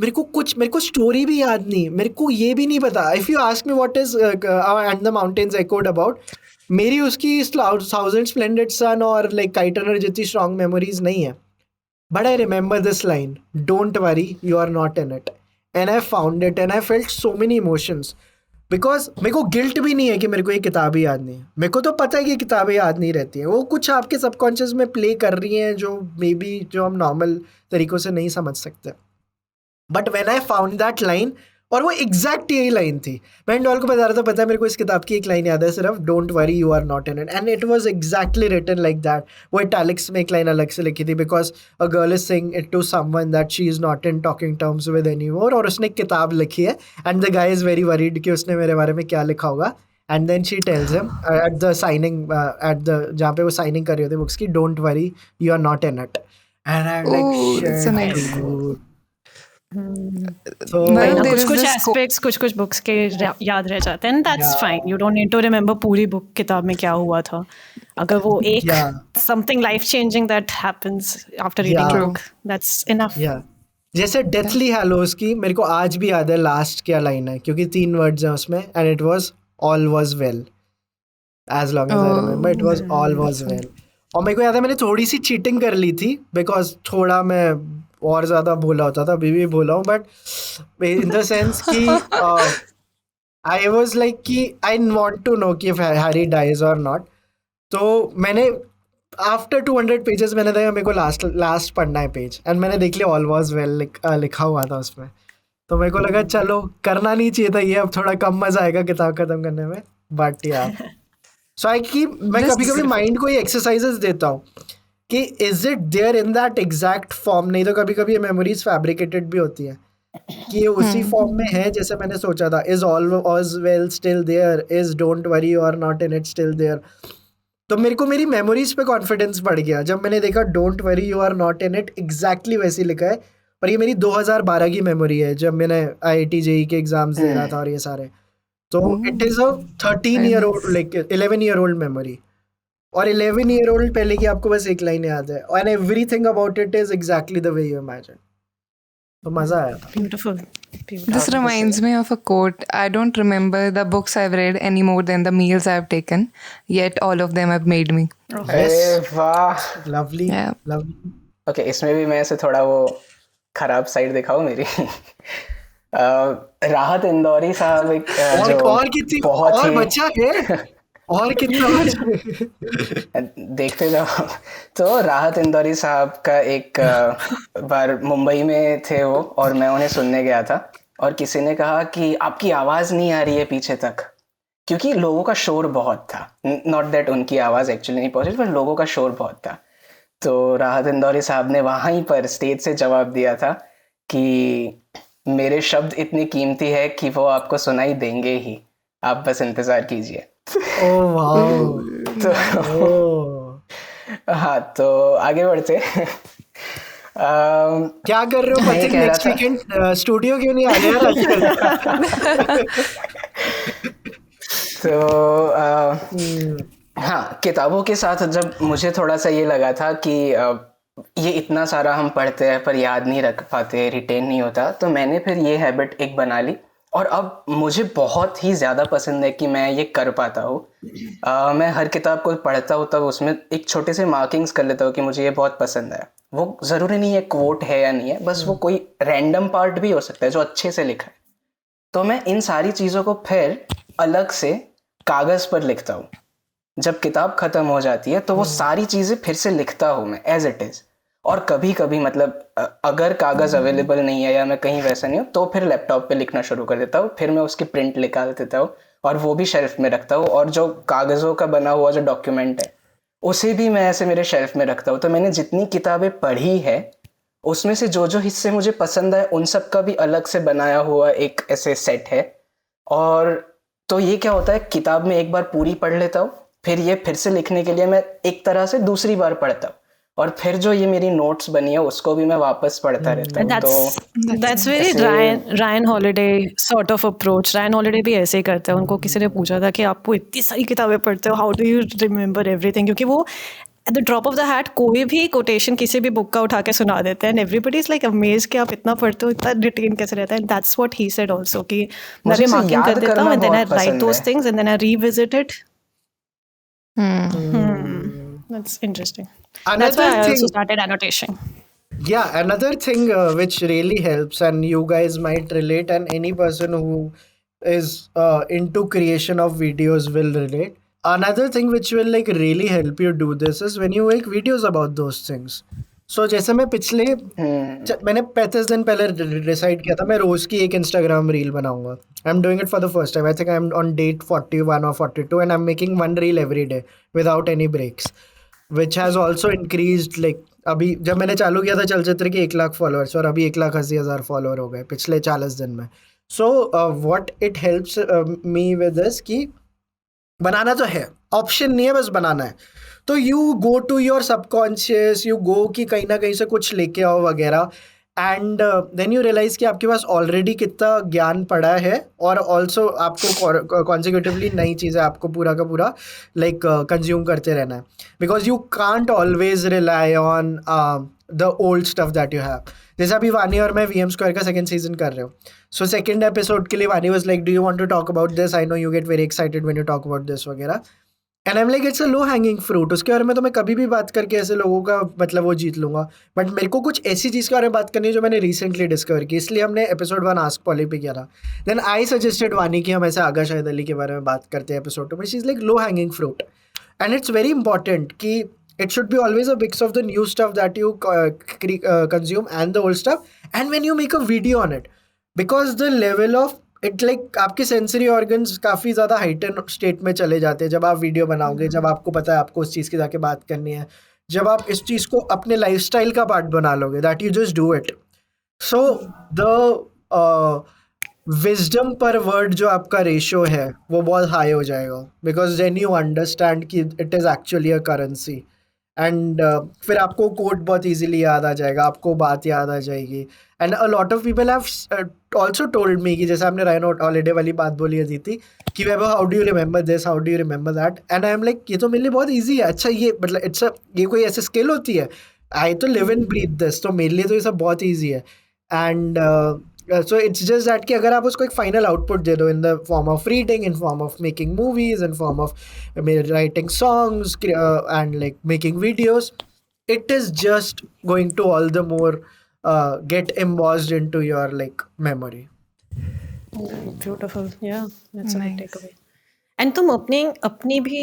मेरे को story भी याद नहीं, मेरे को ये भी नहीं पता. If you ask me what is and the mountains echoed about, मेरी उसकी थाउजेंड स्प्लेंडेड सन और लाइक काइट रनर जितनी स्ट्रॉन्ग मेमोरीज नहीं है. But I remember this line, don't worry you are not in it. And I found it and I felt so many emotions. Because मेरे को guilt भी नहीं है कि मेरे को ये किताबें याद नहीं है. मेरे को तो पता है कि किताबें याद नहीं रहती हैं, वो कुछ आपके सबकॉन्शियस में प्ले कर रही हैं जो मे बी जो हम नॉर्मल तरीक़ों से नहीं समझ सकते. But when I found that line, और वो एग्जैक्ट यही लाइन थी. मैं हिंडोल को बता रहा था, पता है मेरे को इस किताब की एक लाइन याद है सिर्फ, don't worry you are not in it. And it was exactly written like that. वो इटैलिक्स में एक लाइन अलग से लिखी थी, because a girl is saying it to someone that she is not in talking terms with anymore. और उसने एक किताब लिखी है and the guy is very worried कि उसने मेरे बारे में क्या लिखा होगा. And then she tells him at the signing, at the जहाँ पे वो साइनिंग कर रही होती है बुक्स की, don't worry you are not in it. And I am Oh, that's so like nice. So Well, there is कुछ this aspects कुछ बुक्स के याद रह जाते हैं. That's Yeah. Fine. You don't need to remember पूरी book किताब में क्या हुआ था. अगर वो एक Yeah. Something life changing that happens after reading Yeah. Book, that's enough. या जैसे डेथली हैलोज की मेरे को आज भी याद है लास्ट क्या लाइन है, क्योंकि 3 वर्ड्स हैं उसमें. And it was all was well. As long as I remember it was all was well. और मेरे को याद है मैंने थोड़ी सी चीटिंग कर ली थी, बिकॉज थोड़ा मैं और ज़्यादा भूला होता था. अभी भी भूला हूँ, बट इन द सेंस कि आई वाज लाइक कि आई वांट टू नो कि इफ हैरी डाइज और नॉट. तो मैंने आफ्टर 200 पेजेस मैंने देखा मेरे को लास्ट पढ़ना है पेज, एंड मैंने देख लिया ऑल वाज वेल लिखा हुआ था उसमें. तो मेरे को लगा चलो करना नहीं चाहिए था ये, अब थोड़ा कम मजा आएगा किताब खत्म करने में. बट यार सो आई कीप, मैं Just- कभी कभी माइंड को ये एक्सरसाइजेस देता हूँ कि is it there in that exact form. नहीं तो कभी कभी ये मेमोरीज फैब्रिकेटेड भी होती हैं कि ये उसी फॉर्म में है जैसे मैंने सोचा था. Is all was well still there, is don't worry you are not in it still there. तो मेरे को मेरी मेमोरीज पे कॉन्फिडेंस बढ़ गया जब मैंने देखा don't worry you are not in it exactly वैसे लिखा है. और ये मेरी 2012 की मेमोरी है जब मैंने IIT JEE के एग्जाम्स दे रहा था और ये सारे. तो it is a 13-year-old like 11-year-old memory. और 11-year-old पहले की आपको बस एक लाइन याद है and everything about it is exactly the way you imagine. तो मजा आया था. Beautiful. Beautiful. This reminds me of a quote. I don't remember the books I've read any more than the meals I've taken, yet all of them have made me. अरे वाह, Lovely. Yeah. Lovely. Okay, इसमें भी मैं ऐसे थोड़ा वो खराब side दिखाऊं मेरी. राहत इंदौरी साहब एक जो और कितनी बहुत और ही बचा है और कितना बचा है? देखते जाओ. तो राहत इंदौरी साहब का एक बार मुंबई में थे वो, और मैं उन्हें सुनने गया था, और किसी ने कहा कि आपकी आवाज नहीं आ रही है पीछे तक, क्योंकि लोगों का शोर बहुत था. नॉट दैट उनकी आवाज एक्चुअली नहीं पहुंची, पर लोगों का शोर बहुत था. तो राहत इंदौरी साहब ने वहीं पर स्टेज से जवाब दिया था कि मेरे शब्द इतनी कीमती है कि वो आपको सुनाई देंगे ही, आप बस इंतजार कीजिए. Oh wow. तो ओह, हाँ, तो आगे बढ़ते. क्या कर रहे हो मैं ये पथिक? कह रहा नेक्स्ट था, वीकेंड स्टूडियो क्यों नहीं आ रहे यार आजकल? तो हाँ, किताबों के साथ जब मुझे थोड़ा सा ये लगा था कि ये इतना सारा हम पढ़ते हैं पर याद नहीं रख पाते, रिटेन नहीं होता, तो मैंने फिर ये हैबिट एक बना ली, और अब मुझे बहुत ही ज़्यादा पसंद है कि मैं ये कर पाता हूँ. मैं हर किताब को पढ़ता हूँ तब उसमें एक छोटे से मार्किंग्स कर लेता हूँ कि मुझे ये बहुत पसंद है. वो ज़रूरी नहीं है कोट है या नहीं है, बस वो कोई रैंडम पार्ट भी हो सकता है जो अच्छे से लिखा है. तो मैं इन सारी चीज़ों को फिर अलग से कागज़ पर लिखता हूँ. जब किताब ख़त्म हो जाती है तो वो सारी चीज़ें फिर से लिखता हूँ मैं एज इट इज़. और कभी कभी मतलब अगर कागज़ अवेलेबल नहीं है या मैं कहीं वैसा नहीं हूँ, तो फिर लैपटॉप पे लिखना शुरू कर देता हूँ. फिर मैं उसकी प्रिंट निकाल देता हूँ और वो भी शेल्फ में रखता हूँ, और जो कागज़ों का बना हुआ जो डॉक्यूमेंट है उसे भी मैं ऐसे मेरे शेल्फ में रखता हूँ. तो मैंने जितनी किताबें पढ़ी है उसमें से जो जो हिस्से मुझे पसंद आए उन सब का भी अलग से बनाया हुआ एक ऐसे सेट है. और तो ये क्या होता है, किताब में एक बार पूरी पढ़ लेता हूँ, फिर ये फिर से लिखने के लिए मैं एक तरह से दूसरी बार पढ़ता हूँ, और फिर जो ये मेरी नोट्स बनी है उसको भी मैं वापस पढ़ता रहता हूँ. तो That's very ऐसे Ryan Holiday sort of approach. Ryan Holiday भी ऐसे ही करते हैं. उनको किसी ने पूछा था कि आपको इतनी सारी किताबें पढ़ते हो, how do you remember everything? क्योंकि वो at the drop of the hat कोई भी कोटेशन किसी भी बुक का उठा के सुना देते हैं, and everybody is like amazed कि आप इतना पढ़ते हो, इतना रिटेन कैसे रहता है. And that's what he said also कि मैं मुझे भी इसे मार्किंग कर याद देता करना हूँ, and then I बहुत write पसंद those है. things and then I revisit it. Hmm. That's interesting. That's why Another I also thing, started annotation. yeah, another thing which really helps, and you guys might relate, and any person who is into creation of videos will relate. Another thing which will like really help you do this is when you make videos about those things. So जैसे मैं पिछले मैंने 35 दिन पहले decide किया था मैं रोज की एक इंस्टाग्राम रील बनाऊंगा. I am doing it for the first time. I think I am on date 41 or 42 and I'm making one reel every day without any breaks, which has also increased like अभी जब मैंने चालू किया था चलचित्र के 1 lakh followers और अभी 1,80,000 फॉलोअर हो गए पिछले 40 दिन में. So what it helps me with this कि बनाना तो है, ऑप्शन नहीं है, बस बनाना है. तो you go to your subconscious, you go कि कहीं ना कहीं से कुछ लेके आओ वगैरह, एंड देन यू रियलाइज कि आपके पास ऑलरेडी कितना ज्ञान पड़ा है, और ऑल्सो आपको कॉन्जिक्यूटिवली नई चीज़ें आपको पूरा का पूरा लाइक कंज्यूम करते रहना है, because you can't always rely on the old stuff that you have. जैसे अभी वानी और मैं VM स्क्वायर का सेकंड सीजन कर रहे हो, सो सेकंड एपिसोड के लिए Vani was like do you want to talk about this, I know you get very excited when you talk about this वगैरह, and I am like it's a low hanging fruit. उसके बारे में तो मैं कभी भी बात करके ऐसे लोगों का मतलब वो जीत लूंगा, बट मेरे को कुछ ऐसी चीज़ के बारे में बात करनी है जो मैंने रिसेंटली डिस्कवर की, इसलिए हमने एपिसोड 1 आस्क पॉली पे किया था. देन आई सजेस्टेड वानी कि हम ऐसे आगा शाहिद अली के बारे में बात करते हैं एपिसोड 2 में. She is like low hanging fruit, and it's very important कि it should be always a mix of the new stuff that you consume and the old stuff, and when you make a video on it, because the level of it like आपके sensory organs काफ़ी ज़्यादा heighten state में चले जाते हैं जब आप video बनाओगे, जब आपको पता है आपको उस चीज़ की जाके बात करनी है, जब आप इस चीज़ को अपने लाइफस्टाइल का पार्ट बना लोगे, that you just do it. So the wisdom पर वर्ड जो आपका रेशियो है वो बहुत हाई हो जाएगा, बिकॉज देन यू अंडरस्टैंड कि it is actually a currency, and फिर आपको कोट बहुत इजीली याद आ जाएगा, आपको बात याद आ जाएगी। And a lot of people have also told me कि जैसे आपने राइनो हॉलीडे वाली बात बोली अदिति कि Vaibhav how do you remember this, how do you remember that, and I am like ये तो मेरे लिए बहुत ईजी है। अच्छा ये मतलब इट्स ये कोई ऐसी स्किल होती है? आई तो लिव एंड ब्रीथ दिस, तो मेरे लिए तो ये सब बहुत ईजी है। And so it's just that कि अगर आप उसको एक फाइनल आउटपुट दे दो in the form of reading, in form of making movies, in form of writing songs and like making videos, it is just going to all the more get embossed into your like memory. Beautiful, या that's a good Nice. Takeaway. And तुम अपनी अपनी भी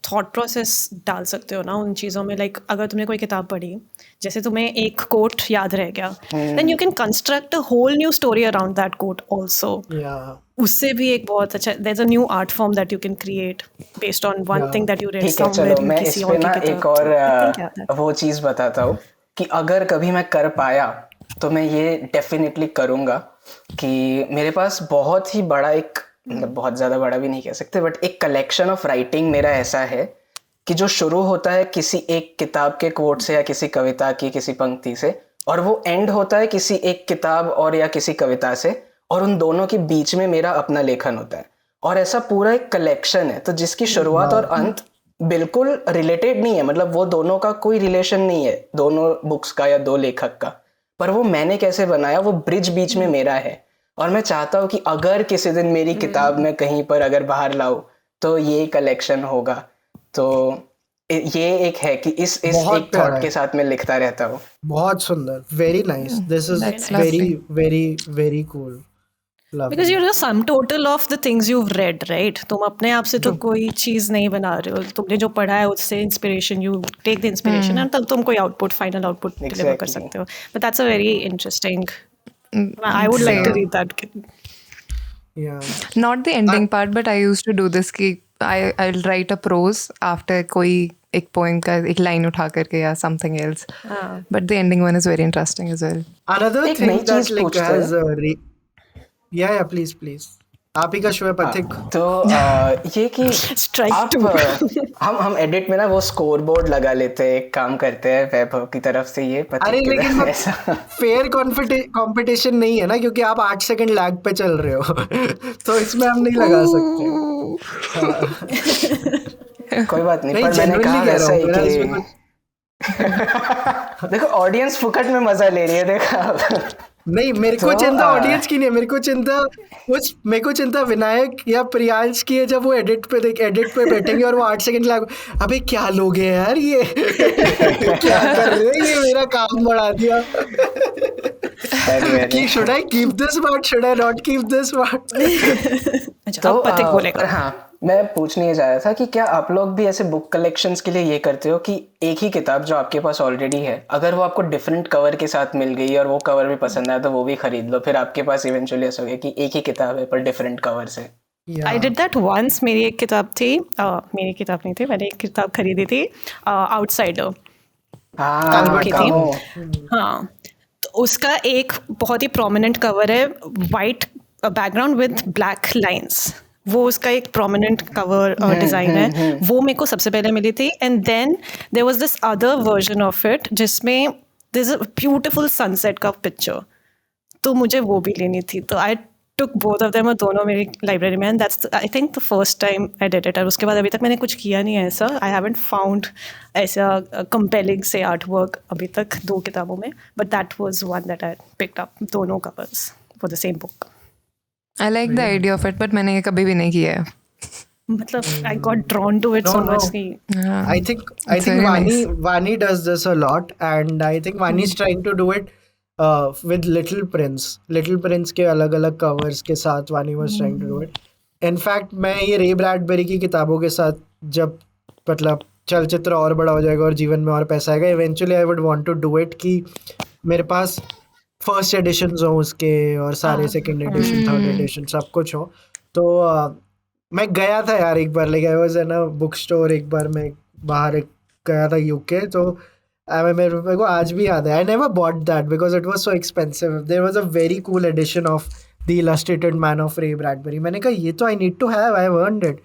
thought process डाल सकते हो ना उन चीज़ों में, लाइक अगर तुमने कोई किताब पढ़ी, जैसे तुम्हें एक कोट याद रह गया, then you can construct a whole new story around that quote also. Yeah, उससे भी एक बहुत अच्छा, there is a new art form that you can create based on one yeah. Thing that you read ठीक है, somewhere चलो इन मैं किसी इस और पे की ना किताब। एक और तो आई थिंक दैट वो चीज़ बताता हूँ कि अगर कभी मैं कर पाया तो मैं ये डेफिनेटली करूँगा कि मेरे पास बहुत ही बड़ा एक, मतलब बहुत ज़्यादा बड़ा भी नहीं कह सकते, बट एक कलेक्शन ऑफ राइटिंग मेरा ऐसा है कि जो शुरू होता है किसी एक किताब के कोट से या किसी कविता की किसी पंक्ति से, और वो एंड होता है किसी एक किताब और या किसी कविता से, और उन दोनों के बीच में मेरा अपना लेखन होता है। और ऐसा पूरा एक कलेक्शन है, तो जिसकी शुरुआत और अंत बिल्कुल रिलेटेड नहीं है, मतलब वो दोनों का कोई रिलेशन नहीं है, दोनों बुक्स का या दो लेखक का, पर वो मैंने कैसे बनाया, वो ब्रिज बीच में मेरा है। और मैं चाहता हूँ कि अगर किसी दिन मेरी किताब में कहीं पर अगर बाहर लाऊं तो ये कलेक्शन होगा। तो ये एक है कि इस बहुत एक प्यारा थॉट है, के साथ मैं लिखता रहता हूँ। बहुत सुंदर, very nice, this is That's very lovely. Very very cool, because lovely. Your the sum total of the things you read, right? तुम अपने आप से तो True. कोई चीज़ नहीं बना रहे हो, तुमने जो पढ़ा है उससे inspiration, you take the inspiration and तब तुम कोई आउटपुट, फाइनल आउटपुट डिलीवर कर एग्जैक्टली। सकते हो। But that's a very interesting, I would like to Same. Read that. Yeah. Not the ending part, but I used to do this कि I'll write a prose after कोई एक poem का एक line उठा करके या something else. But the ending one is very interesting as well. Another एक thing नई that चीज like पूछते has हैं। yeah, please, please. आप ही का शो है पथिक। तो ये कि Strike आप two. हम एडिट में ना वो स्कोर बोर्ड लगा लेते हैं, एक काम करते हैं वैभव की तरफ से, ये अरे पथिक की लेकिन तरफ वो ऐसा। फेयर कंपटीशन नहीं है ना, क्योंकि आप 8 सेकंड लैग पे चल रहे हो तो इसमें हम नहीं लगा सकते। कोई बात नहीं, नहीं, पर मैंने genuinely कहा कह रहा वैसा हूँ, ही मेरा इसमें कि कुछ देखो ऑडियंस फुकट में मजा ले रही है, देखा। नहीं, मेरे को तो चिंता ऑडियंस की नहीं है, मेरे को चिंता विनायक या प्रियांश की है। जब वो एडिट पे बैठेंगे और वो 8 सेकंड लैग, अबे क्या लोग हैं यार ये क्या कर रहे हैं, ये मेरा काम बढ़ा दिया कि should I keep this part, should I not keep this part. अच्छा, तो अब पथिक पर बोलेगा। हाँ, मैं पूछने ये जा रहा था कि क्या आप लोग भी ऐसे बुक कलेक्शंस के लिए ये करते हो कि एक ही किताब जो आपके पास ऑलरेडी है, अगर वो आपको डिफरेंट कवर के साथ मिल गई और वो कवर भी पसंद आया तो वो भी खरीद लो, फिर आपके पास इवेंचुअली ऐसा हो गया कि एक ही किताब है पर डिफरेंट कवर से। I did that once. मेरी एक किताब थी, मेरी किताब नहीं थी, मैंने एक किताब खरीदी थी, आउटसाइडर हाँ की थी। कहो। हाँ, तो उसका एक बहुत ही प्रोमिनेंट कवर है, white background with black lines, वो उसका एक प्रोमिनेंट कवर डिज़ाइन है, वो मेरे को सबसे पहले मिली थी। And then there was this other version of it जिसमें दिस अ ब्यूटीफुल सनसेट का पिक्चर, तो मुझे वो भी लेनी थी। तो I took both of them, और दोनों मेरी लाइब्रेरी में, and that's I think the first time I did it. और उसके बाद अभी तक मैंने कुछ किया नहीं है ऐसा, आई हैवंट फाउंड ऐसा कंपेलिंग से आर्ट वर्क अभी तक 2 किताबों में, but that was one that I picked up, दोनों covers for the same book. I like the idea of it, but मैंने ये कभी भी नहीं किया है. मतलब I got drawn to it No, so no. Much कि I think It's very nice. Vani does this a lot, and I think Vani is trying to do it with Little Prince. Little Prince के अलग अलग covers के साथ Vani was trying to do it. In fact, मैं ये रे ब्रैडबेरी की किताबों के साथ जब मतलब चलचित्र और बड़ा हो जाएगा और जीवन में और पैसा आएगा, eventually I would want to do it कि मेरे पास फर्स्ट एडिशन हो उसके और सारे सेकंड एडिशन, थर्ड एडिशन सब कुछ हो। तो मैं गया था यार एक बार, like I was in a book store, एक बार मैं बाहर गया था यूके, तो मेरे को आज भी याद है, I never bought that because it was so expensive. There was a very cool edition of the illustrated man of Ray Bradbury. मैंने कहा ये तो I need to have, I have earned it.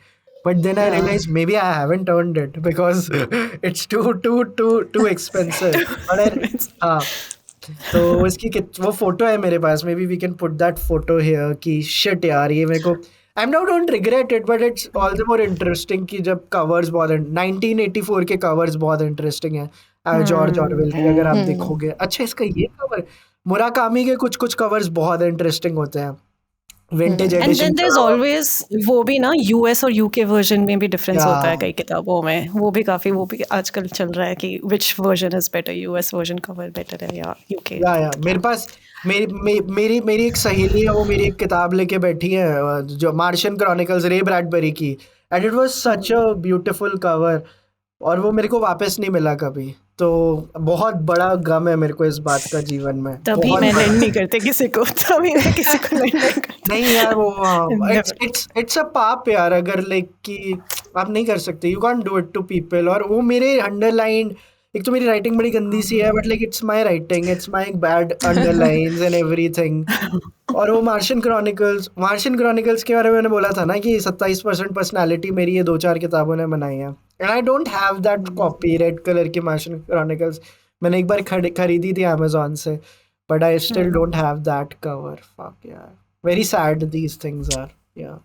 But then I realized maybe I haven't earned it because it's too expensive. But हाँ, तो वो photo है मेरे पास. Maybe we can put that photo here कि shit यार ये मेरे को I'm now don't regret it, but it's all the more interesting कि जब covers बहुत 1984 के covers बहुत interesting है जॉर्ज ऑरवेल के. अगर आप देखोगे अच्छा इसका ये कवर मुराकामी के कुछ कवर्स बहुत इंटरेस्टिंग होते हैं. Vintage and edition then there is always वो भी ना यूएस और यूके वर्जन में भी डिफरेंस Yeah. होता है कई किताबों में. वो भी आजकल चल रहा है कि विच version is better, US version cover better है या यूके. या मेरे पास मेरी एक सहेली है, वो मेरी एक किताब लेके बैठी है जो मार्शियन क्रॉनिकल्स रे ब्रैडबरी की. And it was such a beautiful cover और वो मेरे को वापस नहीं मिला कभी. तो बहुत बड़ा गम है मेरे को इस बात का जीवन में. तभी बहुत मैं बड़ा. लेंड नहीं करते किसी को, तभी मैं किसी को लेंड नहीं करती. नहीं यार वो Never. इट्स अ पाप यार अगर लाइक कि आप नहीं कर सकते. You can't do it to people. और वो मेरे अंडरलाइन, एक तो मेरी राइटिंग बड़ी गंदी सी है but like it's my writing, it's my bad underlines and everything. और वो मार्शियन क्रॉनिकल्स के बारे में मैंने बोला था ना कि 27% पर्सनालिटी मेरी ये 2-4 किताबों ने बनाई है. And I don't have that copy red colour की मार्शियन क्रॉनिकल्स. मैंने एक बार खरीदी थी अमेजोन से but I still don't have that cover. Fuck यार, very sad these things are. या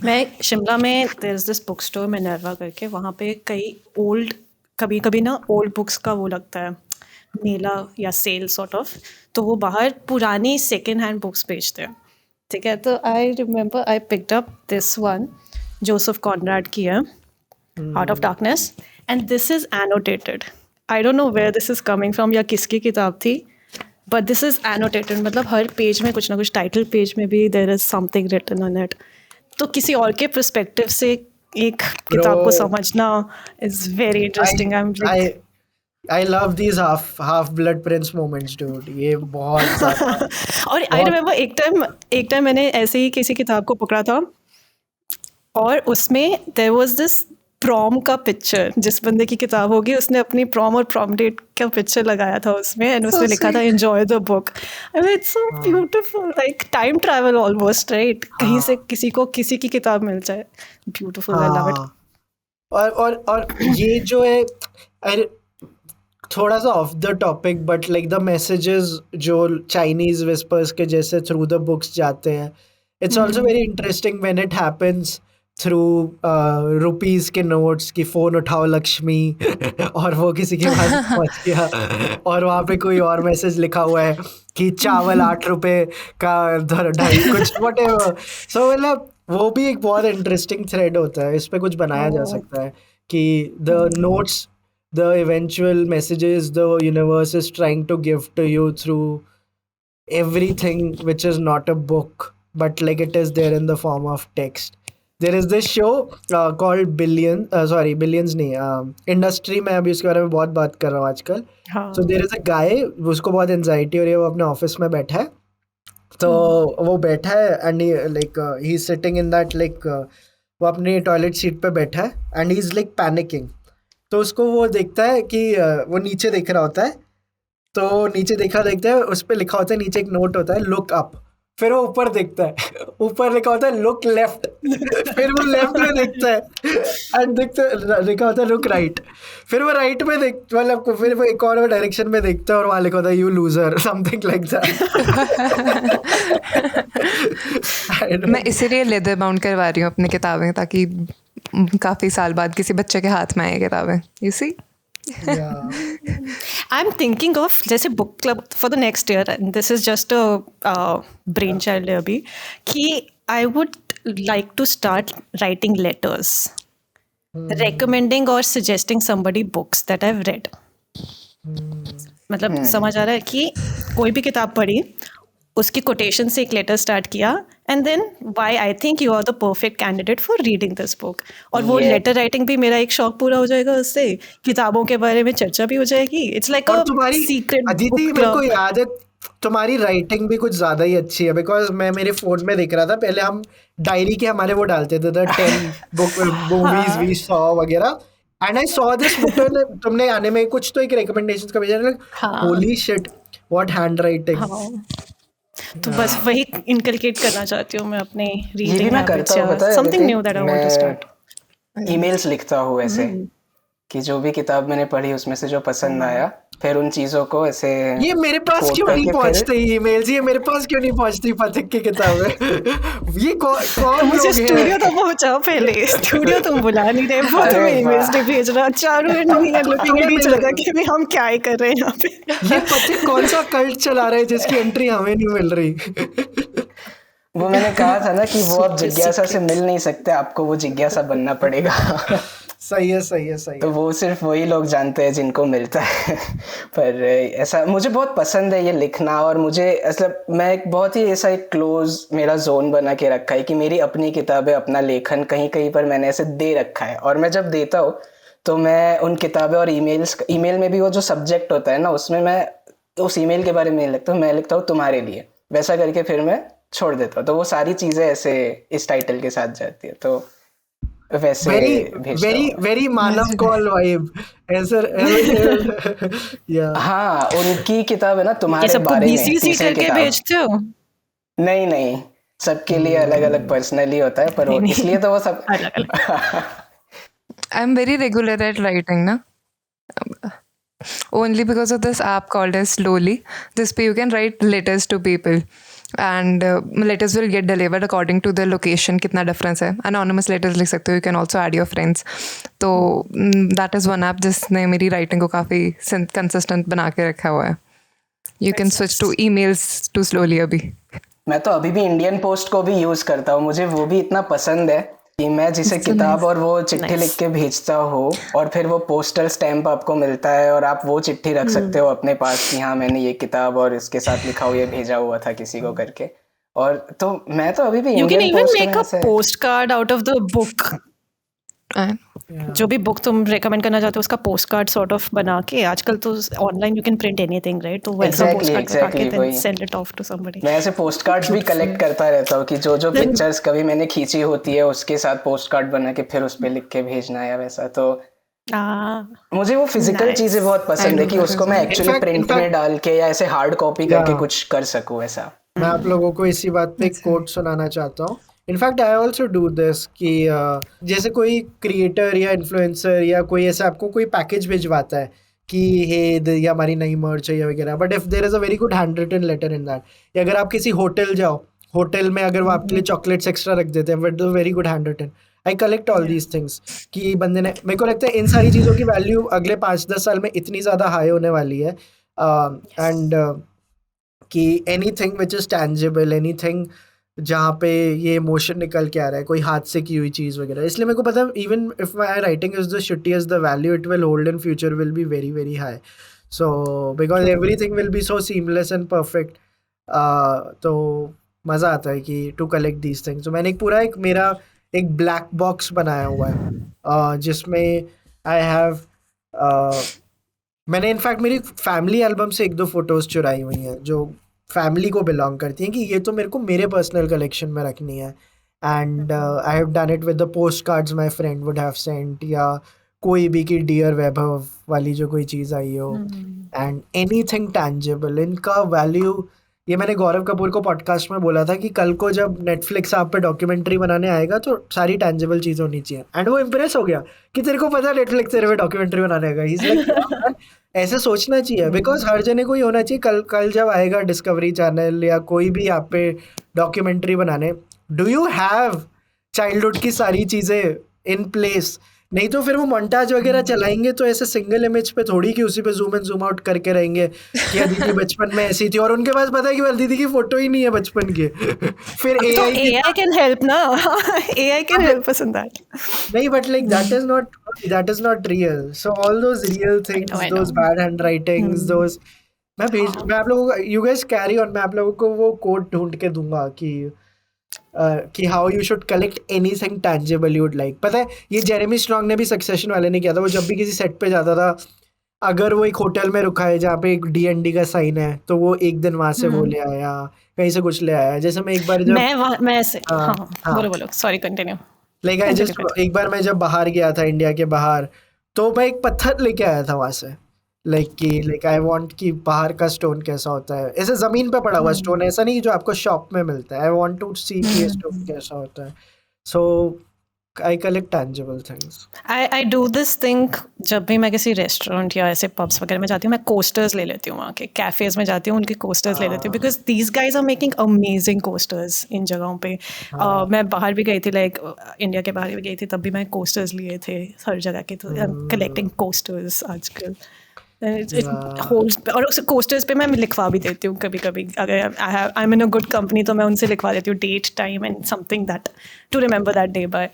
मैं शिमला में there is this book store Minerva करके, वहाँ पे कई ओल्ड, कभी कभी ना ओल्ड बुक्स का वो लगता है मेला या सेल सॉर्ट ऑफ. तो वो बाहर पुरानी सेकेंड हैंड बुक्स बेचते हैं. ठीक है, तो I remember I picked up this one, Joseph Conrad की है, out of darkness, and this is annotated. I don't know where this is coming from या किसकी किताब थी, बट दिस इज एनोटेटेड. मतलब हर पेज में कुछ ना कुछ, टाइटल पेज में भी there is something written on it. तो किसी और के पर्सपेक्टिव से एक किताब को समझना is very interesting. I am like I love these half blood prince moments, dude. ये बहुत ज्यादा. और आई रिमेंबर एक टाइम मैंने ऐसे ही किसी किताब को पकड़ा था और उसमें देयर वाज दिस प्रॉम का पिक्चर. जिस बंदे की किताब होगी उसने अपनी प्रॉम और प्रॉम डेट का पिक्चर लगाया था उसमें, एंड उसमें लिखा था enjoy the book. I mean it's so beautiful, like time travel almost, right? कहीं से किसी को किसी की किताब मिल जाए. Beautiful, I love it. और ये जो है थोड़ा सा of the topic but like the messages जो चाइनीज विस्पर्स के जैसे थ्रू द बुक्स जाते हैं, it's also very interesting when it happens through rupees के नोट्स की फोन उठाओ लक्ष्मी और वो किसी के पास पहुंच गया और वहाँ पे कोई और मैसेज लिखा हुआ है कि चावल 8 रुपए का 2.5 कुछ व्हाटएवर. सो मतलब वो भी एक बहुत इंटरेस्टिंग थ्रेड होता है. इस पे कुछ बनाया जा सकता है कि the notes, the eventual messages the universe is trying to give to you through everything which is not a book but like it is there in the form of text. There is this show called Billions नहीं, industry में अभी उसके बारे में बहुत बात कर रहा हूँ आजकल. So there is a guy, उसको बहुत एंजाइटी हो रही है, वो अपने ऑफिस में बैठा है. तो वो बैठा है and he is sitting in that वो अपनी टॉयलेट सीट पे बैठा है and he is like panicking. तो उसको वो देखता है कि वो नीचे देख रहा होता है, तो नीचे देखता है, उस पर लिखा होता है, नीचे एक नोट होता है लुक अप. फिर वो ऊपर देखता है, ऊपर लिखा होता है लुक लेफ्ट. फिर वो लेफ्ट में देखता है एंड लिखा होता है लुक राइट. फिर वो राइट में मतलब फिर वो एक और डायरेक्शन में देखता है और वहाँ लिखा होता है you loser, something like that. मैं इसीलिए लेदर बाउंड करवा रही हूँ अपनी किताबें, ताकि काफ़ी साल बाद किसी बच्चे के हाथ में आए किताबें. You see, I'm thinking of जैसे book club for the next year, and this is just a brain child अभी, कि I would like to start writing letters, recommending or suggesting somebody books that I've read. मतलब समझ आ रहा है कि कोई भी किताब पढ़ी, उसकी कोटेशन से एक लेटर स्टार्ट किया, and then why I think you are the perfect candidate for reading this book. और वो लेटर राइटिंग भी मेरा एक शौक पूरा हो जाएगा उससे, किताबों के बारे में चर्चा भी हो जाएगी. It's like a secret. Aditi, मेरे को याद है तुम्हारी राइटिंग भी कुछ ज्यादा ही अच्छी है, बिकॉज मैं मेरे फोन में देख रहा था, पहले हम डायरी के हमारे वो डालते थे 10 बुक मूवीज वी सॉ वगैरह, and I saw this book. तुमने आने में कुछ तो एक रिकमेंडेशंस का भेजा, होली शिट व्हाट हैंडराइटिंग. तो बस वही इनकलकेट करना चाहती हूँ मैं अपने ये भी रीडिंग मैं हैबिट्स करता हूँ, या पता है something Aditi, new that I want to start. मैं ईमेल्स लिखता हूँ ऐसे कि जो भी किताब मैंने पढ़ी उसमें से जो पसंद आया, फिर उन चीज़ों को ऐसे ये मेरे पास कोट क्यों नहीं करके फिर पहुंचते ईमेल्स, ये मेरे पास क्यों नहीं पहुंचती पथिक की किताबें? ये तो कौन मुझे लोग स्टूडियो हैं? तो पहुंचाओ पहले, स्टूडियो तुम बुला नहीं रहे, वो अरे तुम्हें ईमेल्स वाह, नहीं भेज रहा, Charu and me are looking तुम्हें एट ईच मिल अदर कि भाई हम क्या ही कर रहे हैं यहाँ पे। ये पथिक कौन सा कल्ट चला रहा है जिसकी एंट्री हमें नहीं मिल रही? वो मैंने कहा था ना कि वो आप सुपर जिज्ञासा से सीक्रेट। मिल नहीं सकते, आपको वो जिज्ञासा बनना पड़ेगा। सही है, सही है, सही तो है। वो सिर्फ वही लोग जानते हैं जिनको मिलता है। पर ऐसा मुझे बहुत पसंद है ये लिखना, और मुझे मतलब मैं एक बहुत ही ऐसा एक क्लोज मेरा जोन बना के रखा है कि मेरी अपनी किताबें, अपना लेखन कहीं कहीं पर मैंने ऐसे दे रखा है, और मैं जब देता हूँ तो मैं उन किताबें और ईमेल में भी वो जो सब्जेक्ट होता है ना, उसमें मैं उस ईमेल के बारे में नहीं लिखता हूँ, मैं लिखता हूँ तुम्हारे लिए, वैसा करके फिर मैं छोड़ देता हूँ। तो वो सारी चीज़ें ऐसे इस टाइटल के साथ जाती है, तो वैसे वेरी भेजता वेरी हूँ मैं। वेरी मानव कॉल वाइब ऐसा। या हाँ, उनकी किताब है ना ये तुम्हारे सबको बारे में, बीसीसी तीसरी करके किताब। भेजते हो? नहीं नहीं, सबके लिए अलग अलग पर्सनली होता है, पर वो नहीं इसलिए तो वो सब अलग अलग। I'm very regular at writing, na? Only because of this app called as Slowly. This way you can write letters to people, and letters will get delivered according to the location. कितना difference है? Anonymous letters लिख सकते हो. You can also add your friends. तो that is one app जिसने मेरी writing को काफी consistent बना के रखा हुआ है. You can switch to emails to Slowly अभी. मैं तो अभी भी इंडियन पोस्ट को भी यूज करता हूँ, मुझे वो भी इतना पसंद है कि मैं जिसे It's so किताब nice. और वो चिट्ठी लिख के भेजता हूँ, और फिर वो पोस्टल स्टैम्प आपको मिलता है, और आप वो चिट्ठी रख सकते हो अपने पास कि हाँ मैंने ये किताब और इसके साथ लिखा हुआ, ये भेजा हुआ था किसी को करके। और तो मैं तो अभी भी You can Indian even post में make a ऐसे postcard out of the book. And जो भी बुक तुम रेकमेंड करना चाहते हो उसका पोस्ट कार्ड सॉर्ट ऑफ बना के, आजकल तो online you can print anything right, तो वैसा पोस्ट एग्जैक्टली कार्ड बना के एग्जैक्टली देन वही। Send it off to somebody. मैं ऐसे पोस्ट कार्ड्स भी कलेक्ट करता रहता हूँ कि जो जो Then- पिक्चर्स कभी मैंने खींची होती है उसके साथ पोस्ट कार्ड बना के फिर उस पे लिख के भेजना या वैसा। तो मुझे वो फिजिकल Nice. चीजें बहुत पसंद है कि उसको मैं एक्चुअली In प्रिंट में fact- डाल के या ऐसे हार्ड कॉपी करके Yeah. कुछ कर सकूँ ऐसा। मैं आप लोगों को इसी बात पे एक कोट सुनाना चाहता हूँ। In fact I also do this कि जैसे कोई क्रिएटर या इन्फ्लुएंसर या कोई ऐसा आपको कोई पैकेज भिजवाता है कि हे ये हमारी नई मर्च है या वगैरह, but if there is a very good hand written letter in that, या अगर आप किसी होटल जाओ, होटल में अगर वो आपके लिए चॉकलेट्स एक्स्ट्रा रख देते हैं with very good hand written, I collect all these things कि बंदे ने, मेरे को लगता है इन सारी चीज़ों की वैल्यू अगले 5-10 साल में इतनी ज़्यादा हाई होने वाली है। एंड कि anything which is tangible, anything जहाँ पे ये इमोशन निकल के आ रहा है, कोई हाथ से की हुई चीज़ वगैरह, इसलिए मेरे को पता है even if my writing is the shittiest, the value it will hold in future will be very very high. So because everything will be so seamless and perfect, तो मज़ा आता है कि टू कलेक्ट दीज थिंग्स। तो मैंने एक पूरा एक मेरा एक ब्लैक बॉक्स बनाया हुआ है जिसमें आई हैव मैंने इनफैक्ट मेरी फैमिली एल्बम से 1-2 फोटोज़ चुराई हुई हैं जो फैमिली को बिलोंग करती हैं कि ये तो मेरे को मेरे पर्सनल कलेक्शन में रखनी है। And I have done it with the post cards my friend would have sent, या कोई भी कि डियर वैभव वाली जो कोई चीज़ आई हो, एंड एनीथिंग टैंजिबल, इनका वैल्यू, ये मैंने गौरव कपूर को पॉडकास्ट में बोला था कि कल को जब नेटफ्लिक्स आप पे डॉक्यूमेंट्री बनाने आएगा तो सारी टैंजिबल चीज़ होनी चाहिए। एंड वो इम्प्रेस हो गया कि तेरे को पता है नेटफ्लिक्स तेरे पे डॉक्यूमेंट्री बनाने आएगा। He's like, "Yeah, man, ऐसे सोचना चाहिए बिकॉज हर जने को ही होना चाहिए। कल जब आएगा डिस्कवरी चैनल या कोई भी आप पे डॉक्यूमेंट्री बनाने, डू यू हैव चाइल्डहुड की सारी चीज़ें इन प्लेस? नहीं तो फिर वो मोन्टाज वगैरह चलाएंगे तो ऐसे सिंगल इमेज पे थोड़ी कि उसी पे जूम इन जूम आउट करके रहेंगे कि अदिति बचपन में ऐसी थी, और उनके पास पता है कि अदिति की फोटो ही नहीं है बचपन की। फिर तो AI की AI can help ना, AI can help us in that. नहीं, but like that is not real. So all those real things, I those know. bad handwritings, those मैं आप लोगों को, you guys carry on, मैं आप लोगों को वो कोड ढूंढ के दूंगा कि how you should collect anything tangible you'd like. पता है ये जेरेमी स्ट्रॉन्ग ने भी सक्सेशन वाले ने किया था। वो जब भी किसी सेट पे जाता था, अगर वो एक होटल में रुका है जहाँ पे एक D&D का साइन है तो वो एक दिन वहां से वो ले आया, कहीं से कुछ ले आया। जैसे मैं एक बार जब मैं ऐसे हाँ, हाँ। बोलो sorry continue. Like I just एक बार मैं जब बाहर गया था, इंडिया के बाहर, तो मैं एक पत्थर लेके आया था वहां से, लाइक आई वांट कि बाहर का स्टोन कैसा होता है, ऐसे ज़मीन पे पड़ा हुआ स्टोन, ऐसा नहीं जो आपको शॉप में मिलता है। आई वांट टू सी कि ये स्टोन कैसा होता है। So I collect tangible things. I do this thing जब भी मैं किसी रेस्टोरेंट या ऐसे पब्स वगैरह में जाती हूँ, मैं कोस्टर्स ले लेती हूँ, वहाँ के कैफ़ेज़ में जाती हूँ, उनके कोस्टर्स ले लेती हूँ, because these guys are making amazing coasters इन जगहों पे। मैं बाहर भी गई थी, लाइक इंडिया के बाहर भी गई थी, तब भी मैं कोस्टर्स लिए थे हर जगह के, तो आई एम कलेक्टिंग कोस्टर्स आजकल। और उस कोस्टर्स पे मैं लिखवा भी देती हूँ कभी कभी, अगर I am in a good company तो मैं उनसे लिखवा देती हूँ date, time and something that to remember that day by.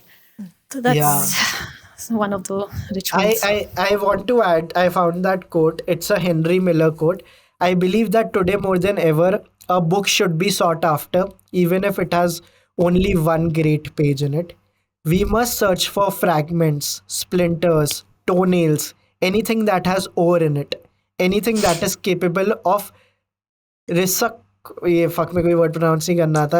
So Yeah. that's one of the I, rituals. I want to add, I found that quote. It's a Henry Miller quote. I believe that today more than ever, a book should be sought after, even if it has only one great page in it. We must search for fragments, splinters, toenails, anything that has ore in it, anything that is capable of risk, ये fuck में कोई word pronounce नहीं करना था,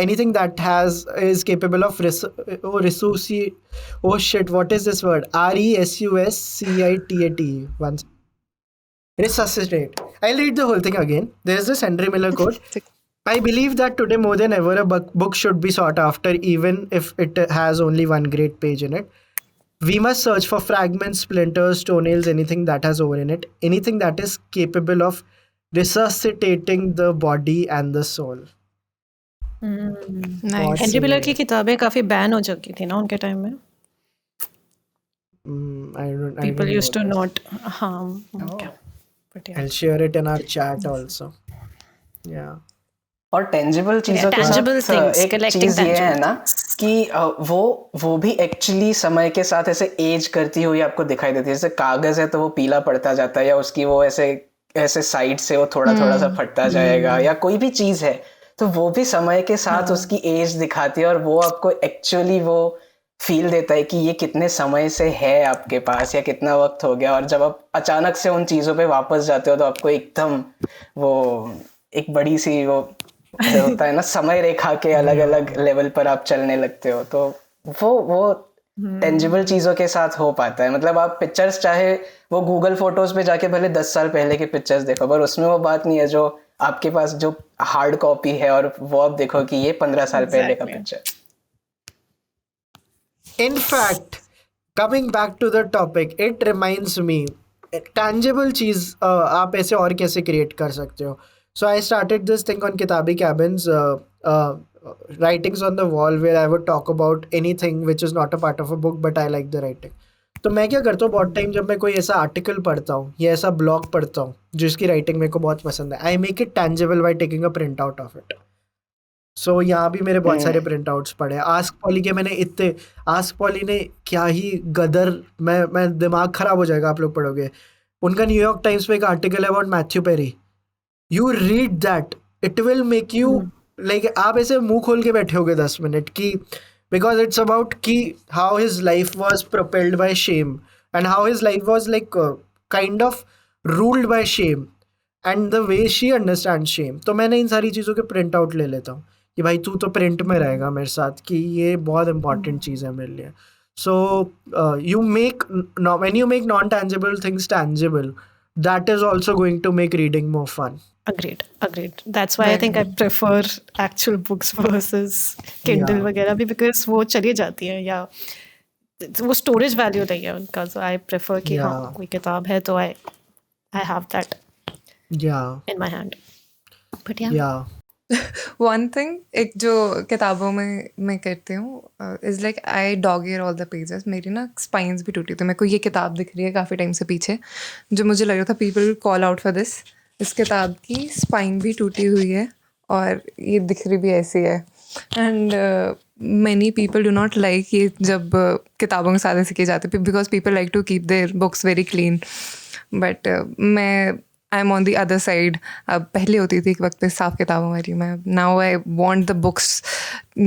anything that has is capable of रिसूसी, oh shit what is this word, RESUSCITAT once, resuscitate. I'll read the whole thing again. There's this Henry Miller quote. I believe that today more than ever a book should be sought after, even if it has only one great page in it. We must search for fragments, splinters, toenails, anything that has ore in it, anything that is capable of resuscitating the body and the soul. बहुत nice. Henry सही Miller है। की किताबें काफ़ी ban हो चुकी थी ना उनके टाइम में, I don't people know use to that. Not harm, but yeah I'll share it in our chat also. Yeah. और टेंजिबल चीजों के tangible साथ things, एक collecting चीज ये है tangible ना things. कि वो भी एक्चुअली समय के साथ ऐसे एज करती हुई आपको दिखाई देती है। जैसे कागज है तो वो पीला पड़ता जाता है, या उसकी वो ऐसे ऐसे साइड से वो थोड़ा थोड़ा सा फटता जाएगा, या कोई भी चीज है तो वो भी समय के साथ उसकी एज दिखाती है, और वो आपको एक्चुअली वो फील देता है कि ये कितने समय से है आपके पास, या कितना वक्त हो गया। और जब आप अचानक से उन चीजों पे वापस जाते हो तो आपको एकदम वो एक बड़ी सी वो होता है ना, समय रेखा के अलग अलग लेवल पर आप चलने लगते हो। तो वो टेंजिबल चीजों के साथ हो पाता है। मतलब आप पिक्चर्स चाहे वो गूगल फोटोज पे जाके भले 10 साल पहले के पिक्चर्स देखो, पर उसमें वो बात नहीं है जो आपके पास जो हार्ड कॉपी है, और वो आप देखो कि ये 15 साल पहले का Exactly. Picture. In fact, coming back to the topic, it reminds me, tangible चीज आप ऐसे और कैसे create कर सकते हो. So I started this thing on Kitabi Cabins, writings on the wall, where I would talk about anything which is not a part of a book, but I like the writing. तो मैं क्या करता हूँ बहुत time, जब मैं कोई ऐसा आर्टिकल पढ़ता हूँ या ऐसा ब्लॉग पढ़ता हूँ जिसकी राइटिंग मेरे को बहुत पसंद है, I make it tangible by taking a print out of it. So यहाँ भी मेरे बहुत सारे प्रिंट आउट्स पड़े हैं. आस्क पॉली के मैंने इतने, आस्क पॉली ने क्या ही गदर, मैं दिमाग खराब हो जाएगा आप लोग पढ़ोगे. उनका न्यूयॉर्क टाइम्स में एक आर्टिकल है about Matthew Perry. You read that, it will make you like, आप ऐसे मुंह खोल के बैठे होगे 10 मिनट की, बिकॉज इट्स अबाउट कि how his life was propelled by shame, and how his life was like kind of ruled by shame, and the way she understand shame. तो मैंने इन सारी चीज़ों के प्रिंट आउट ले लेता हूँ कि भाई तू तो प्रिंट में रहेगा मेरे साथ, कि ये बहुत इंपॉर्टेंट चीज़ है मेरे लिए. So you make, when you make non tangible things tangible, that is also going to make reading more fun. Agreed. That's why I think I prefer actual books versus Kindle Yeah. वगैरह भी, because वो चली जाती है, या वो storage value नहीं है उनका. So I prefer कि हाँ Yeah. कोई किताब है तो I have that Yeah. in my hand. But yeah. Yeah. One thing एक जो किताबों में मैं करती हूँ is like I dog year all the pages. मेरी ना स्पाइंस भी टूटी, तो मेरे को ये किताब दिख रही है काफ़ी टाइम से पीछे, जो मुझे लग रहा था people call out for this. इस किताब की स्पाइन भी टूटी हुई है और ये दिख रही भी ऐसी है. And many people do not like ये जब किताबों के साथ ऐसे किए जाते, because people like to keep their books very clean. But मैं I am on the other side. अब पहले होती थी एक वक्त पे साफ किताबों वाली, मैं now I want the books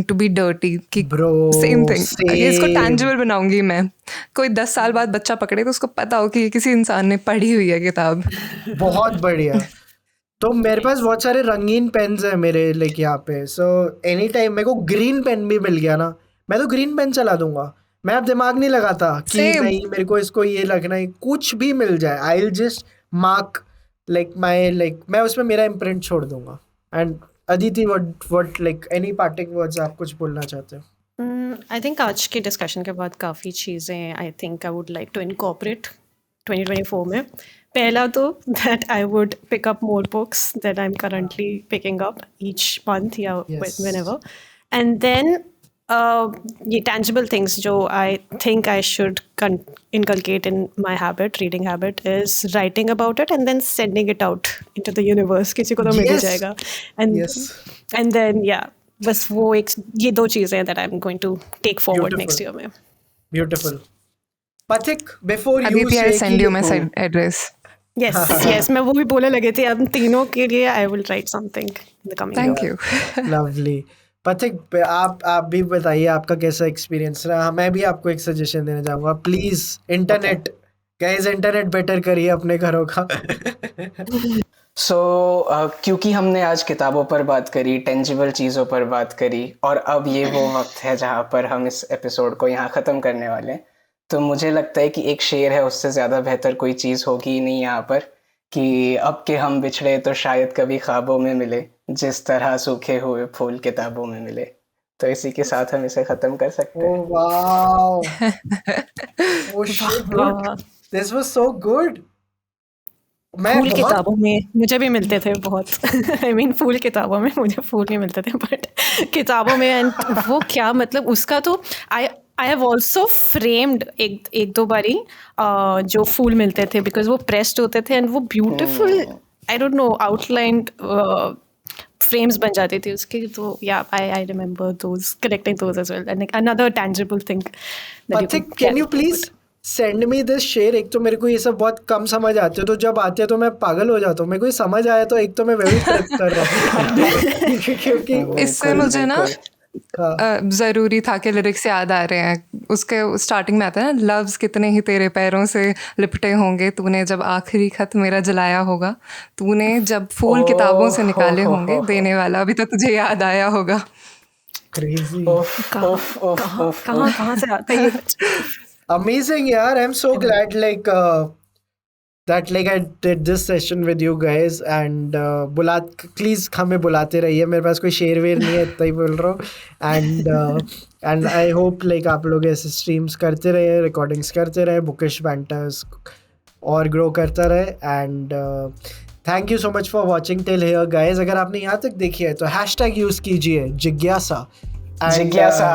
to be dirty. कि Bro, सेम थिंग, इसको same. टैंजिबल बनाऊंगी मैं. कोई 10 साल बाद बच्चा पकड़े तो उसको पता हो कि ये किसी इंसान ने पढ़ी हुई है किताब. बहुत बढ़िया. तो मेरे पास बहुत सारे रंगीन पेन्स हैं मेरे लाइक यहाँ पे. सो एनी टाइम मेरे को ग्रीन पेन भी मिल गया ना, मैं तो ग्रीन पेन चला दूंगा. मैं अब दिमाग नहीं लगाता कि Same. नहीं मेरे को इसको ये लगना है, कुछ भी मिल जाए, I will just mark like my like मैं उसमें मेरा imprint छोड़ दूंगा. And Aditi, what like any parting words आप कुछ बोलना चाहते हो? I think आज के डिस्कशन के बाद काफ़ी चीज़ें I think I would like to incorporate 2024 में. पहला तो that I would pick up more books that I'm currently picking up each month या Yes. whenever. And then ये tangible things जो I think I should inculcate in my habit, reading habit, is writing about it and then sending it out into the universe. किसी को तो मिल ही Yes. जाएगा. And Yes. and then yeah, बस वो एक ये दो चीज़ें हैं that I'm going to take forward next Beautiful. year में. Beautiful. Pathik, before you Aditi, say I'll send कि- you my side address. Yes, yes, मैं वो भी बोलने लगे थे अब तीनों के लिए I will write something in the coming Thank year. you. Lovely. पथिक आप भी बताइए आपका कैसा एक्सपीरियंस रहा. मैं भी आपको एक सजेशन देना चाहूँगा. Please internet guys, internet better करिए अपने घरों का. सो क्योंकि हमने आज किताबों पर बात करी, टेंजिबल चीज़ों पर बात करी, और अब ये वो वक्त है जहाँ पर हम इस एपिसोड को यहाँ ख़त्म करने वाले हैं, तो मुझे लगता है कि एक शेर है, उससे ज़्यादा बेहतर कोई चीज़ होगी ही नहीं यहाँ पर, कि अब के हम बिछड़े तो शायद कभी ख्वाबों में मिले, जिस तरह सूखे हुए फूल किताबों में मिले. तो इसी के साथ हम इसे ख़त्म कर सकते हैं. Oh wow. Oh shit, dude. वाह, This was so good. मैं फूल बहुत किताबों में मुझे भी मिलते थे बहुत. I mean फूल किताबों में मुझे फूल नहीं मिलते थे बट किताबों में एंड वो क्या मतलब उसका तो I have also framed एक दो बारी जो फूल मिलते थे because वो pressed होते थे and वो beautiful I don't know outlined frames बन जाती थी उसकी. तो yeah I remember those collecting those as well and like another tangible thing that you पथिक, could can you carry please send me this शेर. एक तो मेरे को ये सब बहुत कम समझ आते हैं, तो जब आते हैं तो मैं पागल हो जाता हूँ. मेरे को ये समझ आया तो एक तो मैं वही ट्रिप कर रहा हूँ. क्योंकि इससे मुझे ना ज़रूरी था कि लिरिक्स याद आ रहे हैं. उसके स्टार्टिंग में आता है ना, लव्स कितने ही तेरे पैरों से लिपटे होंगे, तूने जब आखिरी खत मेरा जलाया होगा, तूने जब फूल किताबों से निकाले होंगे, देने वाला अभी तो तुझे याद आया होगा. क्रेजी. कहाँ से आता है ये? Amazing, yaar. I'm so glad that I did this session with you guys and please हमें बुलाते रहिए. मेरे पास कोई शेर वेर नहीं है, इतना ही बोल रहा हूँ. And I hope आप लोग ऐसे streams करते रहे, recordings करते रहे, bookish banters और grow करता रहे. And thank you so much for watching till here guys. अगर आपने यहाँ तक देखी है तो hashtag use कीजिए जिज्ञासा. जिज्ञासा.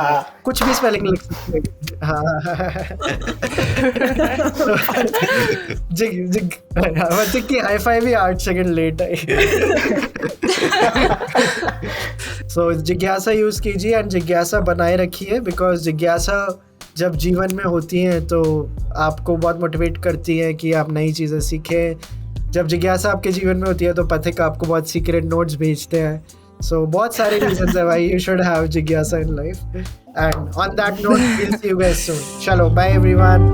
कुछ भी स्पेलिंग लिख सकते हैं. जिग की हाई फाइव ही 8 सेकंड लेट आई. सो जिज्ञासा यूज कीजिए एंड जिज्ञासा बनाए रखिए, बिकॉज जिज्ञासा जब जीवन में होती हैं तो आपको बहुत मोटिवेट करती है कि आप नई चीज़ें सीखें. जब जिज्ञासा आपके जीवन में होती है तो पथिक आपको बहुत सीक्रेट नोट्स भेजते हैं. So बहुत सारे reasons है why you should have जिज्ञासा in life. And on that note, we'll see you guys soon. चलो, bye everyone.